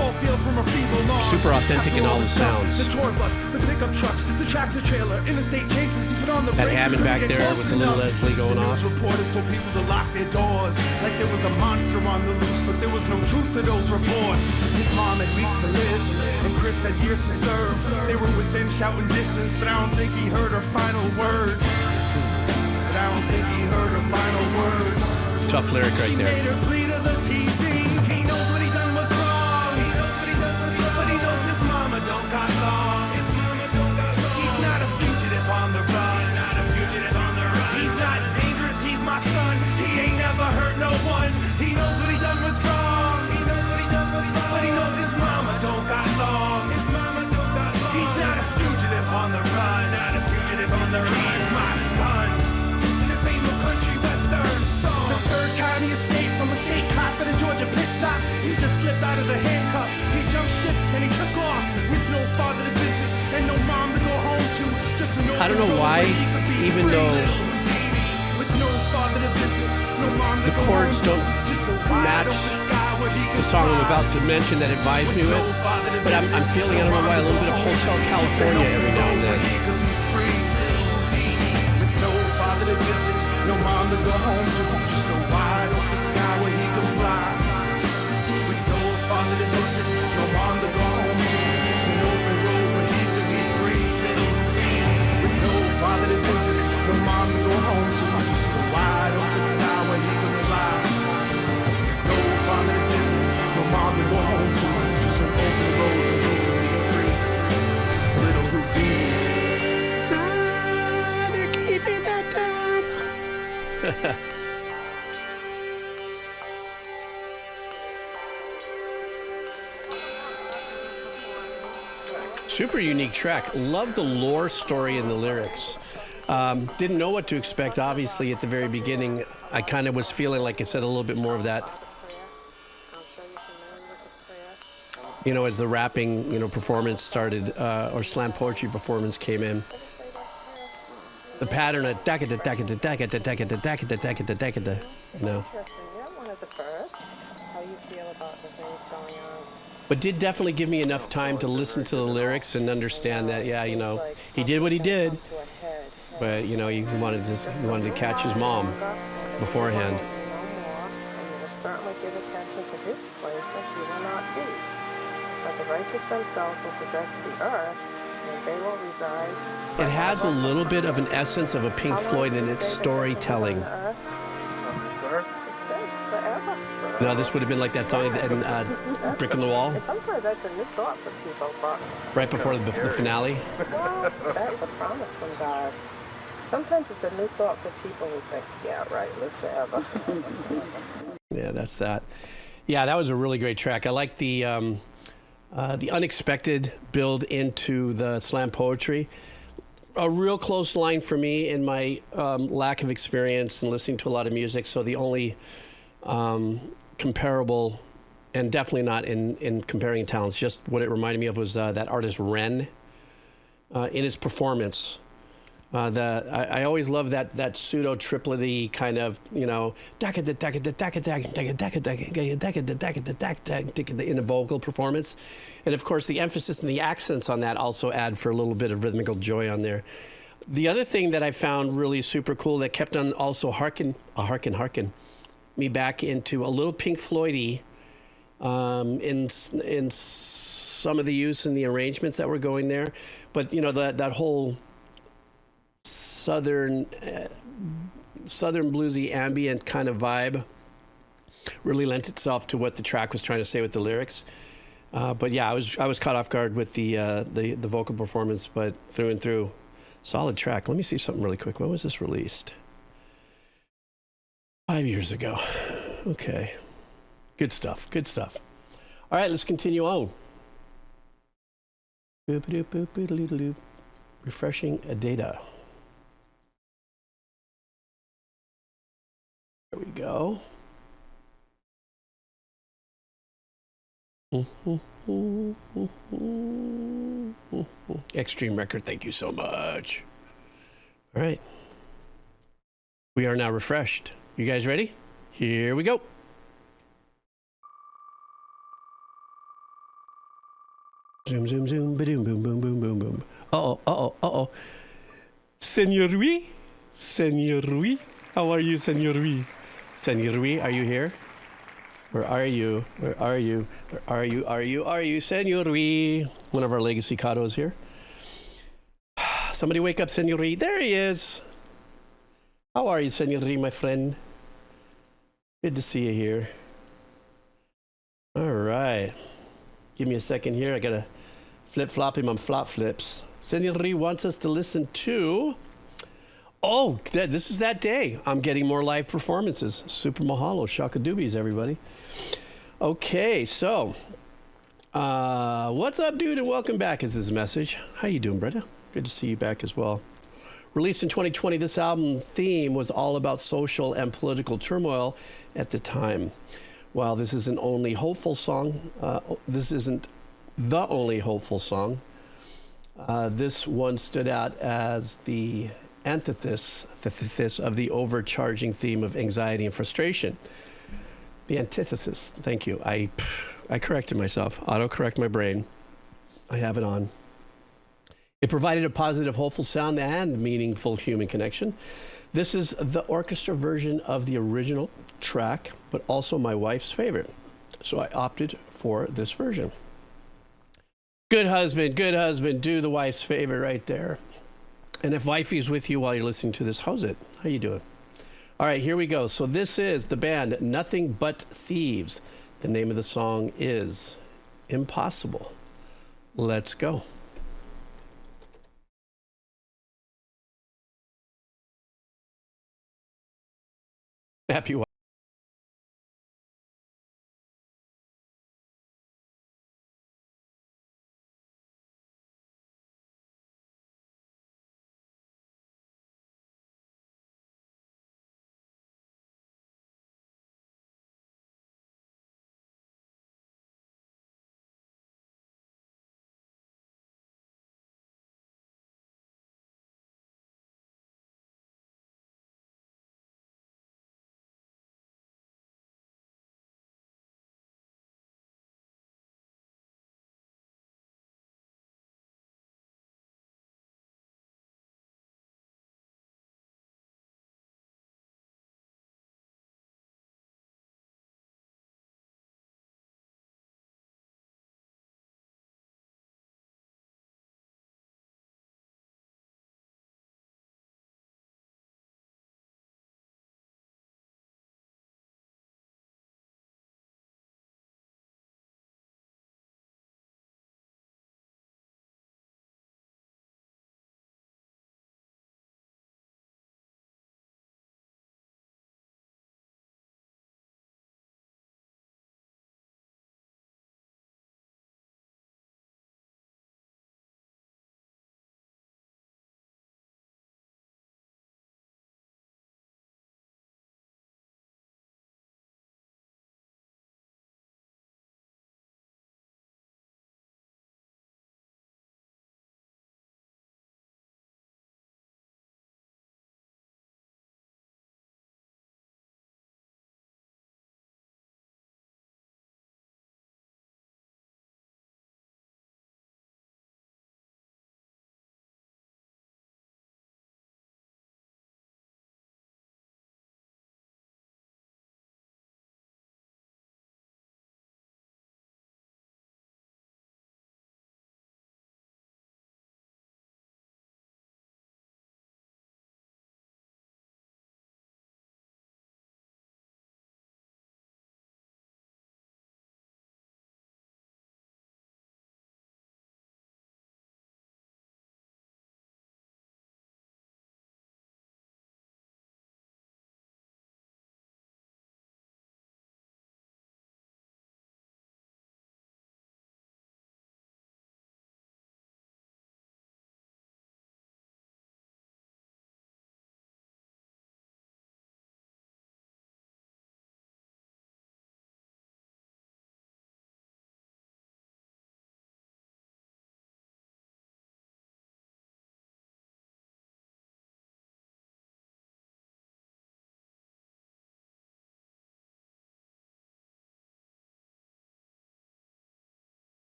[SPEAKER 1] Super authentic in all the sounds.
[SPEAKER 3] The tour bus, the pickup trucks, the tractor trailer, interstate chases. He put on the
[SPEAKER 1] That
[SPEAKER 3] brakes.
[SPEAKER 1] Hammond back there with the little Leslie going off.
[SPEAKER 3] Reporters told people to lock their doors, like there was a monster on the loose, but there was no truth to those reports. His mom had weeks to live, and Chris had years to serve. They were within shouting distance, but I don't think he heard her final word. But I don't think he heard her final word.
[SPEAKER 1] Tough lyric right
[SPEAKER 3] She
[SPEAKER 1] there.
[SPEAKER 3] made her plea to the TV. He knows what he done was wrong. He knows what he done was wrong, but he knows his mama don't got long. His mama don't got long. He's not a fugitive on the run. He's not a fugitive on the run. He's not dangerous, he's my son. He ain't never hurt no one. He knows what he done was wrong. He knows what he done was wrong, but he knows his mama don't got long. His mama don't got long. He's not a fugitive on the run. He's not a fugitive on the run. He's my son. And this ain't no country western song. The third time he escaped from a state cop at a Georgia pit stop, he just slipped out of the handcuffs. He jumped ship and he took off with no father to visit and no mom to go home to. Just an
[SPEAKER 1] I don't know why, even though
[SPEAKER 3] with no father to visit, no mom to
[SPEAKER 1] the
[SPEAKER 3] go
[SPEAKER 1] chords
[SPEAKER 3] home to.
[SPEAKER 1] don't
[SPEAKER 3] Just a wide
[SPEAKER 1] match
[SPEAKER 3] open sky where he
[SPEAKER 1] the
[SPEAKER 3] could
[SPEAKER 1] song I'm
[SPEAKER 3] fly.
[SPEAKER 1] about to mention that it vibes me with, but I'm feeling, I don't know why, a little bit of Hotel California every now and then.
[SPEAKER 3] He could be free, with no father to visit, no mom to go home to. Just a wide open sky where he could fly. With no father to visit, no mom to go home to. Just an open road where he could be free. With no father to visit, no mom to go home to. Just a wide open sky where he could fly. With no father to visit, no mom to go home to. Just an open road where he could be free. Little Houdini.
[SPEAKER 1] super unique track. Love the lore story and the lyrics. Didn't know what to expect, obviously, at the very beginning. I kind of was feeling, like I said, a little bit more of that, you know, as the rapping, you know, performance started, or slam poetry performance came in. The pattern of da-ka-da, da-ka-da, da-ka-da, da-ka-da, da-ka-da, da-ka-da, da-ka-da, you know.
[SPEAKER 4] You're one of the first. How you feel about the things going on?
[SPEAKER 1] But did definitely give me enough time to listen to the lyrics and understand that, yeah, you know, he did what he did, but, you know, he wanted to catch his mom beforehand.
[SPEAKER 4] No more, and you will certainly give attention to his place that he will not be. But the righteous themselves will possess the earth, and they will reside.
[SPEAKER 1] It has a little bit of an essence of a Pink Floyd in its storytelling. No, this would have been like that song in Brick in the Wall.
[SPEAKER 4] Sometimes that's a new thought for people, but
[SPEAKER 1] right before the finale.
[SPEAKER 4] well, that's a promise from God. Sometimes it's a new thought for people who think, yeah, right, live forever.
[SPEAKER 1] Yeah, that's that. Yeah, that was a really great track. I like the unexpected build into the slam poetry. A real close line for me in my lack of experience in listening to a lot of music. So the only comparable, and definitely not in comparing talents, just what it reminded me of was that artist Ren in his performance. I always love that pseudo triplet-y kind of, you know, in a vocal performance. And of course the emphasis and the accents on that also add for a little bit of rhythmical joy on there. The other thing that I found really super cool that kept on also harken me back into a little Pink Floyd-y in some of the use and the arrangements that were going there. But, you know, that whole southern bluesy ambient kind of vibe really lent itself to what the track was trying to say with the lyrics. But yeah, I was caught off guard with the vocal performance, but through and through, solid track. Let me see something really quick. When was this released? 5 years ago. Okay, good stuff. Good stuff. All right, let's continue on. Refreshing data. There we go. Extreme Record, thank you so much. All right. We are now refreshed. You guys ready? Here we go. Zoom, zoom, zoom, ba-doom, boom, boom, boom, boom, boom. Uh-oh, uh-oh, uh-oh. Senor Rui? Senor Rui? How are you, Senor Rui? Senor Rui, are you here? Where are you? Where are you? Where are you? Are you, Senor Rui? One of our legacy cados here. Somebody wake up, Senor Rui. There he is. How are you, Senor Rui, my friend? Good to see you here. All right. Give me a second here. I got to flip-flop him on flop flips. Senor Rui wants us to listen to... Oh, this is that day. I'm getting more live performances. Super mahalo. Shaka doobies, everybody. Okay, so... what's up, dude, and welcome back is his message. How you doing, brother? Good to see you back as well. Released in 2020, this album theme was all about social and political turmoil at the time. While this isn't only hopeful song, this isn't the only hopeful song. This one stood out as the antithesis of the overcharging theme of anxiety and frustration. The antithesis. Thank you. I corrected myself. Auto-correct my brain. I have it on. It provided a positive, hopeful sound and meaningful human connection. This is the orchestra version of the original track, but also my wife's favorite. So I opted for this version. Good husband, do the wife's favorite right there. And if wifey's with you while you're listening to this, how's it? How you doing? All right, here we go. So this is the band Nothing But Thieves. The name of the song is Impossible. Let's go. Happy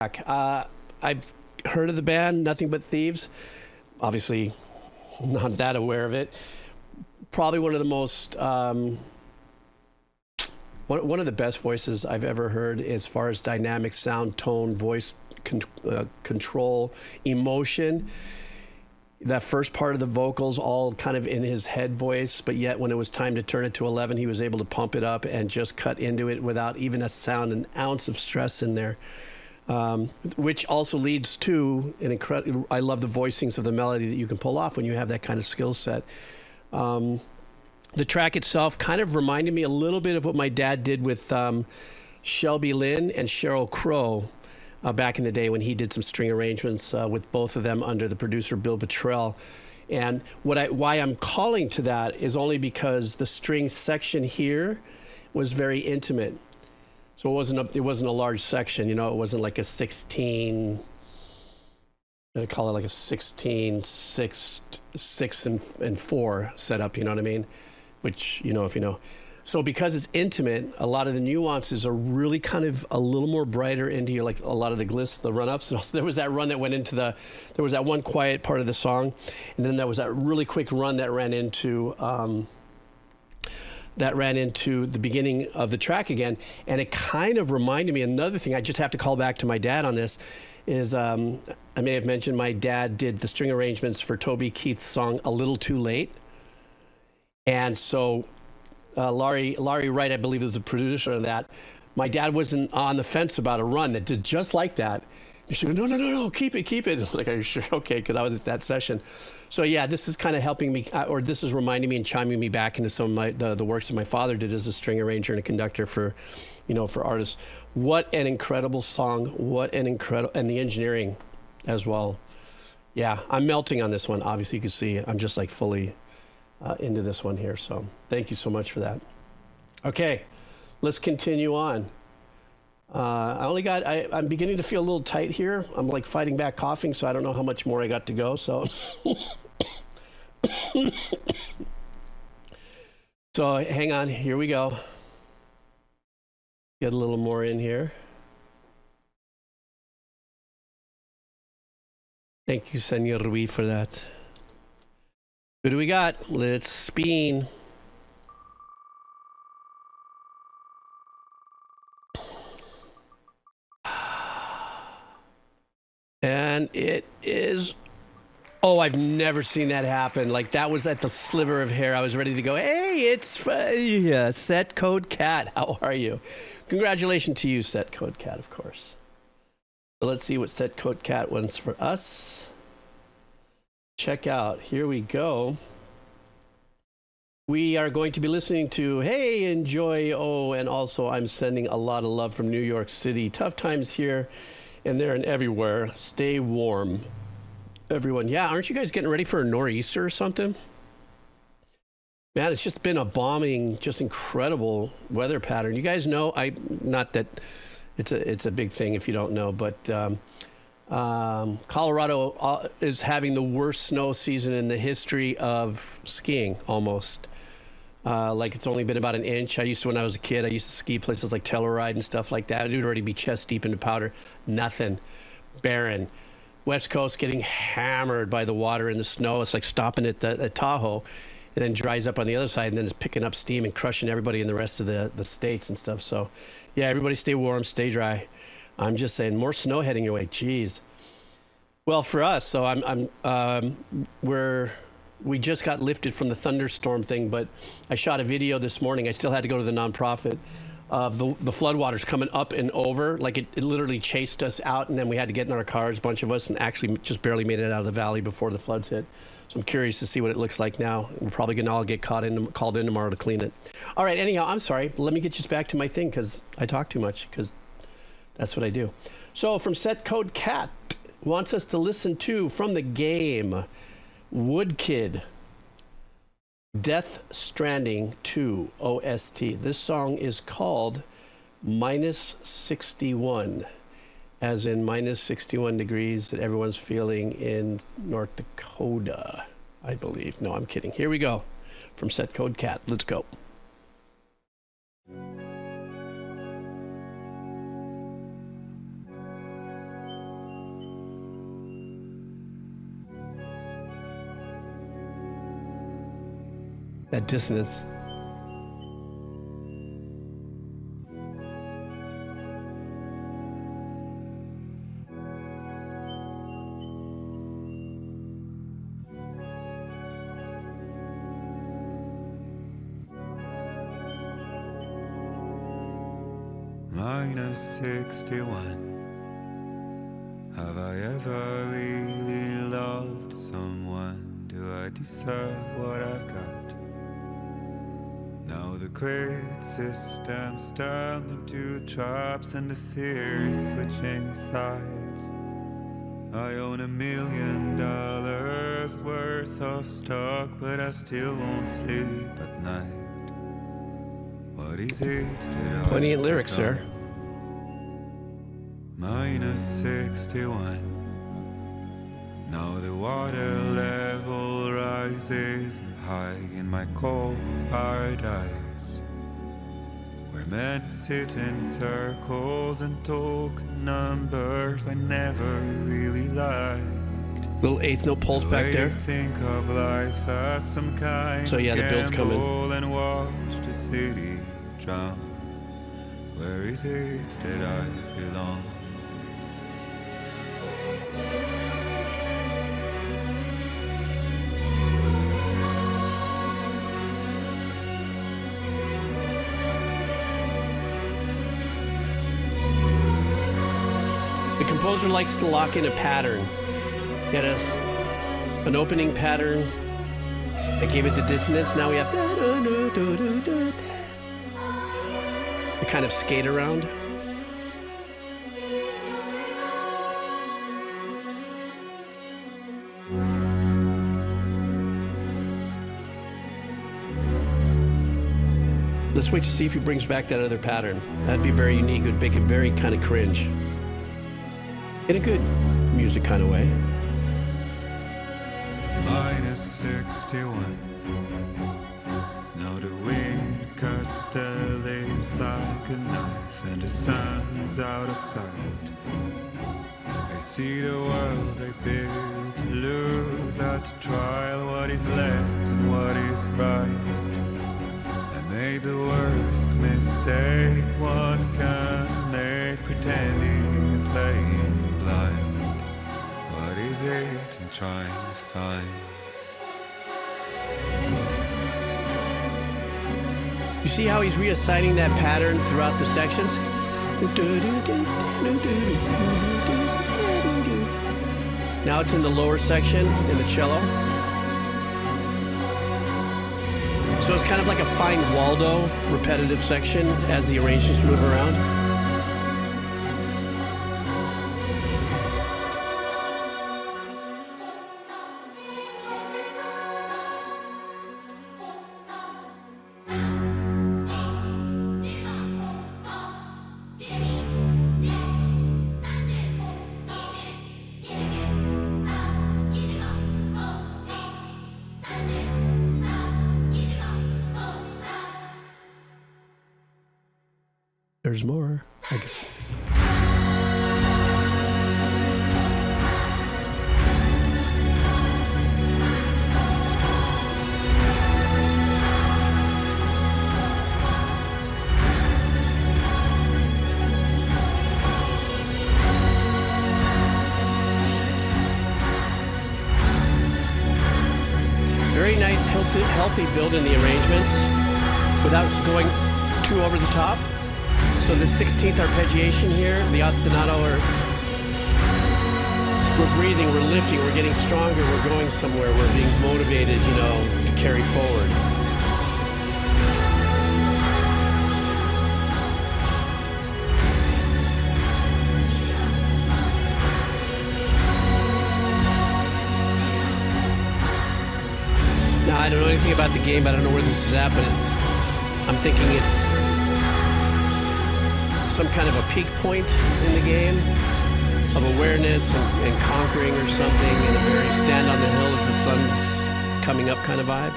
[SPEAKER 1] I've heard of the band, Nothing But Thieves. Obviously, not that aware of it. Probably one of the most, one of the best voices I've ever heard as far as dynamic sound, tone, voice control, emotion. That first part of the vocals all kind of in his head voice, but yet when it was time to turn it to 11, he was able to pump it up and just cut into it without even an ounce of stress in there. Which also leads to an incredible, I love the voicings of the melody that you can pull off when you have that kind of skill set. The track itself kind of reminded me a little bit of what my dad did with Shelby Lynne and Sheryl Crow back in the day when he did some string arrangements with both of them under the producer Bill Bottrell. And why I'm calling to that is only because the string section here was very intimate. So it wasn't a large section, you know, it wasn't like a 16, I call it like a 16, 6 and 4 setup, you know what I mean? Which, you know, if you know. So because it's intimate, a lot of the nuances are really kind of a little more brighter into your, like a lot of the gliss, the run-ups. And also there was that run that went into there was that one quiet part of the song. And then there was that really quick run that ran into the beginning of the track again. And it kind of reminded me, another thing, I just have to call back to my dad on this, is I may have mentioned my dad did the string arrangements for Toby Keith's song A Little Too Late. And so Laurie Wright, I believe, was the producer of that. My dad wasn't on the fence about a run that did just like that. She goes, no, keep it. Like, are you sure? Okay, because I was at that session. So yeah, this is kind of helping me, or this is reminding me and chiming me back into some of the works that my father did as a string arranger and a conductor for, you know, for artists. What an incredible song! And the engineering as well. Yeah, I'm melting on this one. Obviously, you can see I'm just like fully into this one here. So thank you so much for that. Okay, let's continue on. I'm beginning to feel a little tight here. I'm like fighting back coughing, so I don't know how much more I got to go. So, so hang on, here we go. Get a little more in here. Thank you, Senor Rui, for that. Who do we got? Let's spin. And it is, oh, I've never seen that happen. Like, that was at the sliver of hair. I was ready to go, hey, it's Set Code Cat. How are you? Congratulations to you, Set Code Cat, of course. So let's see what Set Code Cat wants for us. Check out. Here we go. We are going to be listening to Hey, Enjoy, oh, and also I'm sending a lot of love from New York City. Tough times here and there and everywhere. Stay warm, everyone. Yeah, aren't you guys getting ready for a nor'easter or something? Man, it's just been a bombing, just incredible weather pattern. You guys know, not that it's a big thing if you don't know, but Colorado is having the worst snow season in the history of skiing, almost. Like, it's only been about an inch. When I was a kid, I used to ski places like Telluride and stuff like that. It would already be chest deep into powder. Nothing. Barren. West Coast getting hammered by the water and the snow. It's like stopping at Tahoe and then dries up on the other side and then it's picking up steam and crushing everybody in the rest of the states and stuff. So, yeah, everybody stay warm, stay dry. I'm just saying, more snow heading your way. Jeez. Well, for us, so we just got lifted from the thunderstorm thing, but I shot a video this morning. I still had to go to the nonprofit of the floodwaters coming up and over. Like, it literally chased us out, and then we had to get in our cars, a bunch of us, and actually just barely made it out of the valley before the floods hit. So I'm curious to see what it looks like now. We're probably going to all get called in tomorrow to clean it. All right, anyhow, I'm sorry. Let me get you back to my thing, because I talk too much, because that's what I do. So from Set Code Cat wants us to listen to, from the game, Woodkid, Death Stranding 2 OST. This song is called Minus 61, as in minus 61 degrees that everyone's feeling in North Dakota, I believe. No, I'm kidding. Here we go. From Set Code Cat. Let's go. That dissonance.
[SPEAKER 5] -61. Have I ever really loved someone? Do I deserve what I've got? Now the great system's turned into traps and the fear is switching sides. I own $1 million worth of stock, but I still won't sleep at night. What is it that I
[SPEAKER 1] Poignant lyrics, sir.
[SPEAKER 5] -61. Now the water level rises high in my cold paradise, where men sit in circles and talk numbers I never really liked.
[SPEAKER 1] Little eighth note pulse back
[SPEAKER 5] I
[SPEAKER 1] there.
[SPEAKER 5] think of life as some kind
[SPEAKER 1] So yeah, the build's coming.
[SPEAKER 5] gamble and watch the city drown. Where is it that I belong?
[SPEAKER 1] The composer likes to lock in a pattern. He had an opening pattern that gave it the dissonance. Now we have to kind of skate around. Let's wait to see if he brings back that other pattern. That'd be very unique. It would make it very kind of cringe. In a good music kind of way.
[SPEAKER 5] -61. Now the wind cuts the leaves like a knife, and the sun is out of sight. I see the world I built to lose at the trial. What is left and what is right? I made the worst mistake one can make, pretending and playing blind. What is it I'm trying to find?
[SPEAKER 1] You see how he's reassigning that pattern throughout the sections? Now it's in the lower section in the cello. So it's kind of like a fine Waldo repetitive section as the arrangements move around. There's more, I guess. Very nice, healthy build in the arrangements without going too over the top. So the 16th arpeggiation here, the ostinato, we're breathing, we're lifting, we're getting stronger, we're going somewhere, we're being motivated, you know, to carry forward. Now, I don't know anything about the game, I don't know where this is at, but I'm thinking it's some kind of a peak point in the game of awareness and conquering or something, and a very stand on the hill as the sun's coming up kind of vibe.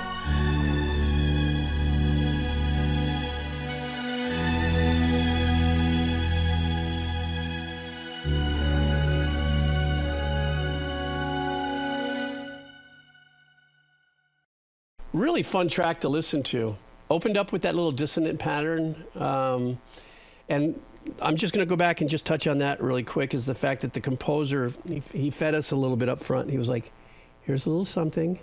[SPEAKER 1] really fun track to listen to. Opened up with that little dissonant pattern. And I'm just going to go back and just touch on that really quick, is the fact that the composer, he fed us a little bit up front. He was like, here's a little something.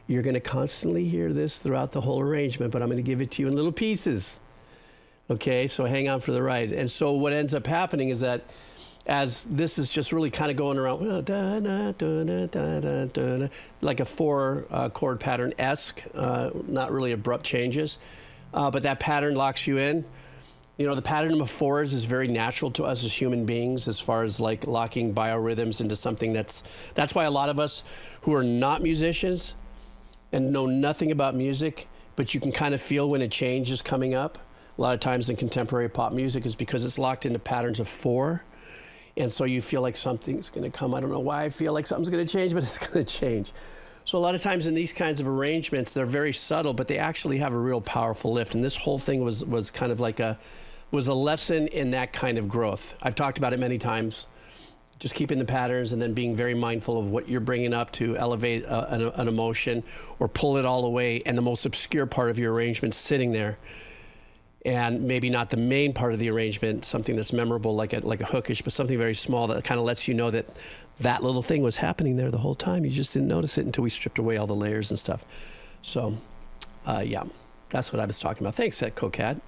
[SPEAKER 1] You're going to constantly hear this throughout the whole arrangement, but I'm going to give it to you in little pieces. Okay, so hang on for the ride. And so what ends up happening is that as this is just really kind of going around, like a 4-chord pattern-esque, not really abrupt changes, but that pattern locks you in. You know, the pattern of 4s is very natural to us as human beings, as far as like locking biorhythms into something that's why a lot of us who are not musicians and know nothing about music, but you can kind of feel when a change is coming up. A lot of times in contemporary pop music is because it's locked into patterns of 4. And so you feel like something's going to come. I don't know why I feel like something's going to change, but it's going to change. So a lot of times in these kinds of arrangements, they're very subtle, but they actually have a real powerful lift. And this whole thing was kind of like was a lesson in that kind of growth. I've talked about it many times, just keeping the patterns and then being very mindful of what you're bringing up to elevate an emotion or pull it all away, and the most obscure part of your arrangement sitting there. And maybe not the main part of the arrangement, something that's memorable, like a hookish, but something very small that kind of lets you know that that little thing was happening there the whole time. You just didn't notice it until we stripped away all the layers and stuff. So, yeah, that's what I was talking about. Thanks, Cocat.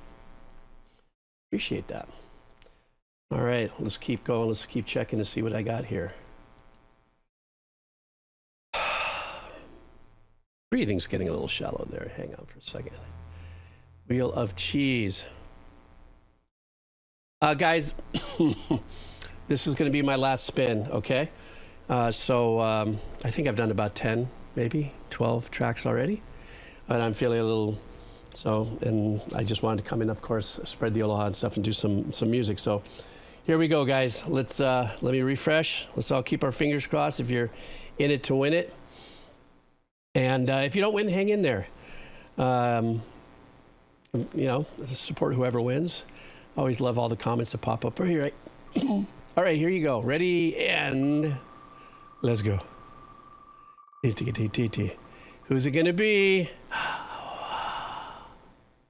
[SPEAKER 1] Appreciate that. All right, let's keep going. Let's keep checking to see what I got here. Breathing's getting a little shallow there. Hang on for a second. Wheel of cheese. Guys, this is going to be my last spin, okay? So I think I've done about 10, maybe 12 tracks already. And I'm feeling a little, and I just wanted to come in, of course, spread the aloha and stuff and do some music. So here we go, guys. Let's, let me refresh. Let's all keep our fingers crossed if you're in it to win it. And if you don't win, hang in there. You know, support whoever wins. Always love all the comments that pop up. Right. All right, here you go. Ready, and let's go. Who's it going to be?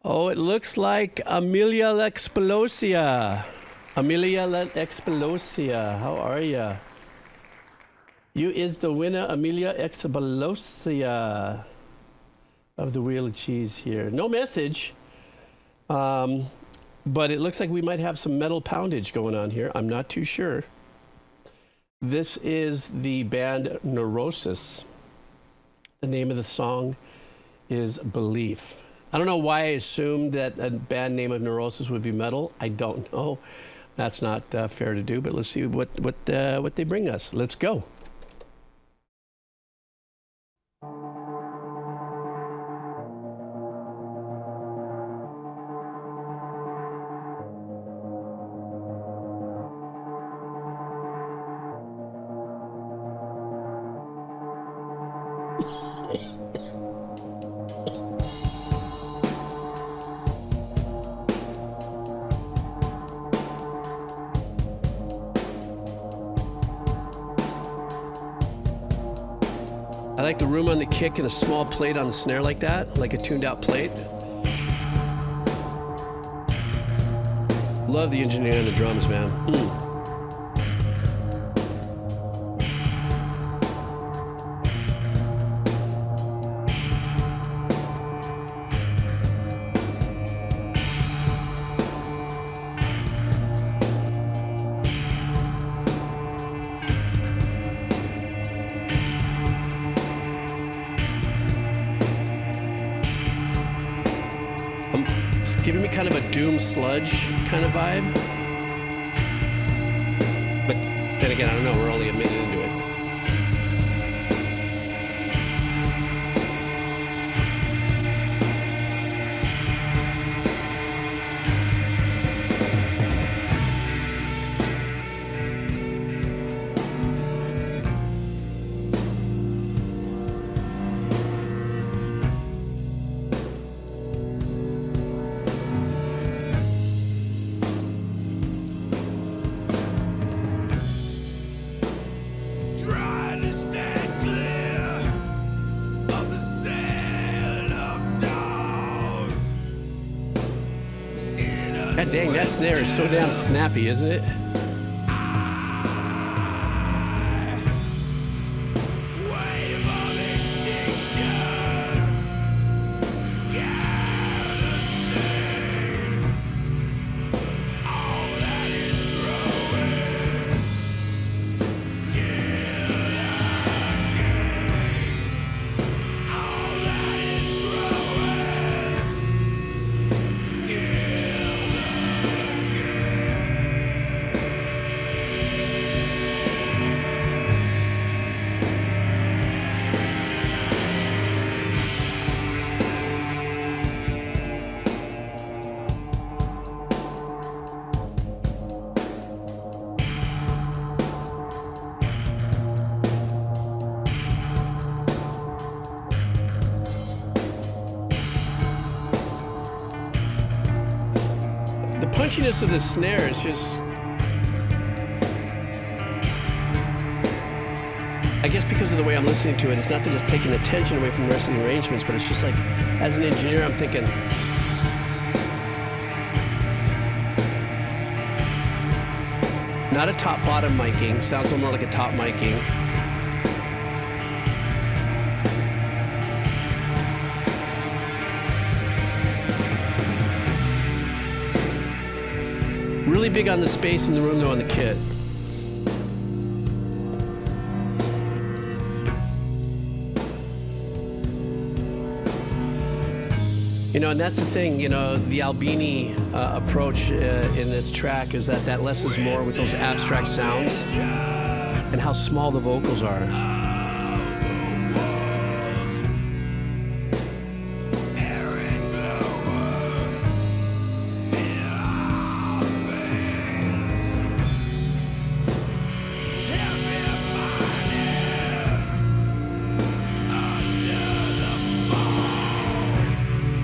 [SPEAKER 1] Oh, it looks like Amelia L'explosia. Amelia L'explosia, how are ya? You is the winner, Amelia L'explosia of the Wheel of Cheese here. No message. But it looks like we might have some metal poundage going on here. I'm not too sure. This is the band Neurosis. The name of the song is Belief. I don't know why I assumed that a band name of Neurosis would be metal. I don't know. That's not fair to do, but let's see what they bring us. Let's go. I like the room on the kick and a small plate on the snare like that, like a tuned out plate. Love the engineering on the drums, man. Giving me kind of a doom sludge kind of vibe. But then again, I don't know, we're only a minute into it. God dang, that snare is so damn snappy, isn't it? Punchiness of the snare is just, I guess because of the way I'm listening to it, it's not that it's taking attention away from the rest of the arrangements, but it's just like, as an engineer, I'm thinking, not a top-bottom miking, sounds a little more like a top miking. Really big on the space in the room, though, on the kit. You know, and that's the thing, you know, the Albini approach in this track is that less is more with those abstract sounds and how small the vocals are.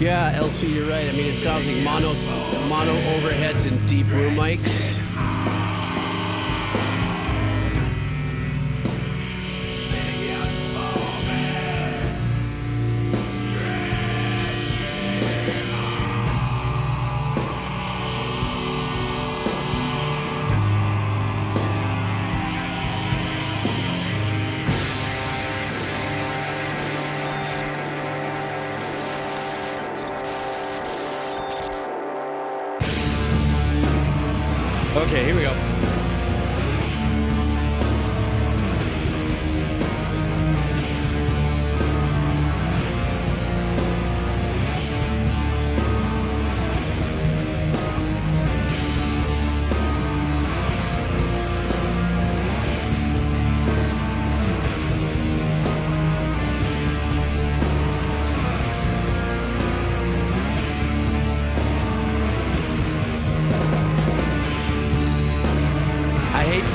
[SPEAKER 1] Yeah, LC, you're right. I mean, it sounds like mono overheads and deep room mics. Okay, here we go.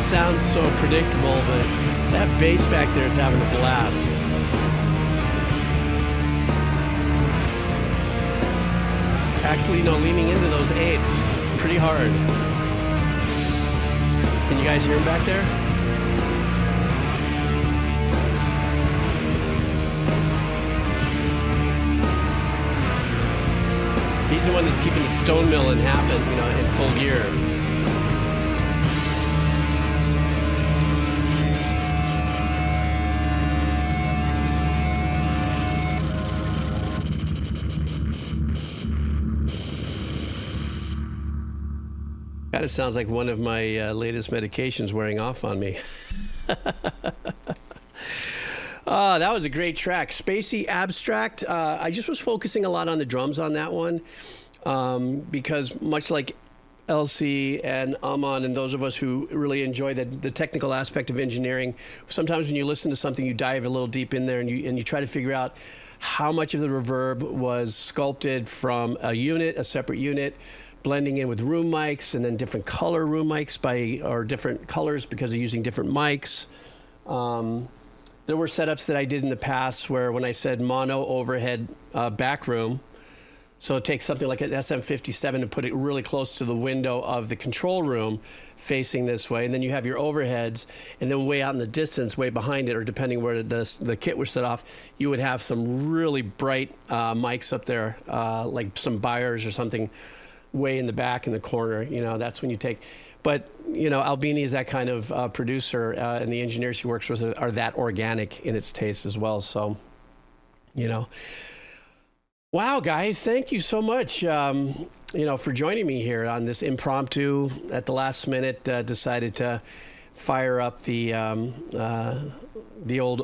[SPEAKER 1] Sounds so predictable, but that bass back there is having a blast. Actually, no, leaning into those eights pretty hard. Can you guys hear him back there? He's the one that's keeping the stone mill in happen, you know, in full gear. Kind of sounds like one of my latest medications wearing off on me. That was a great track. Spacey Abstract. I just was focusing a lot on the drums on that one because much like LC and Amon and those of us who really enjoy the technical aspect of engineering, sometimes when you listen to something, you dive a little deep in there and you try to figure out how much of the reverb was sculpted from a unit, a separate unit, blending in with room mics, and then different color room mics or different colors because they're using different mics. There were setups that I did in the past where when I said mono overhead back room, so take something like an SM57 and put it really close to the window of the control room facing this way, and then you have your overheads, and then way out in the distance, way behind it, or depending where the kit was set off, you would have some really bright mics up there, like some Buyers or something. way in the back in the corner, that's when you take. But, Albini is that kind of producer, and the engineers he works with are that organic in its taste as well. So, Wow, guys, thank you so much, for joining me here on this impromptu, at the last minute, decided to fire up the old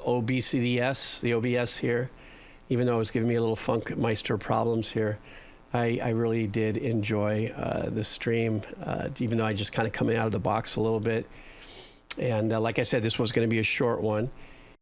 [SPEAKER 1] OBCDS, the OBS here, even though it was giving me a little Funkmeister problems here. I really did enjoy the stream, even though I just kind of coming out of the box a little bit. And like I said, this was going to be a short one.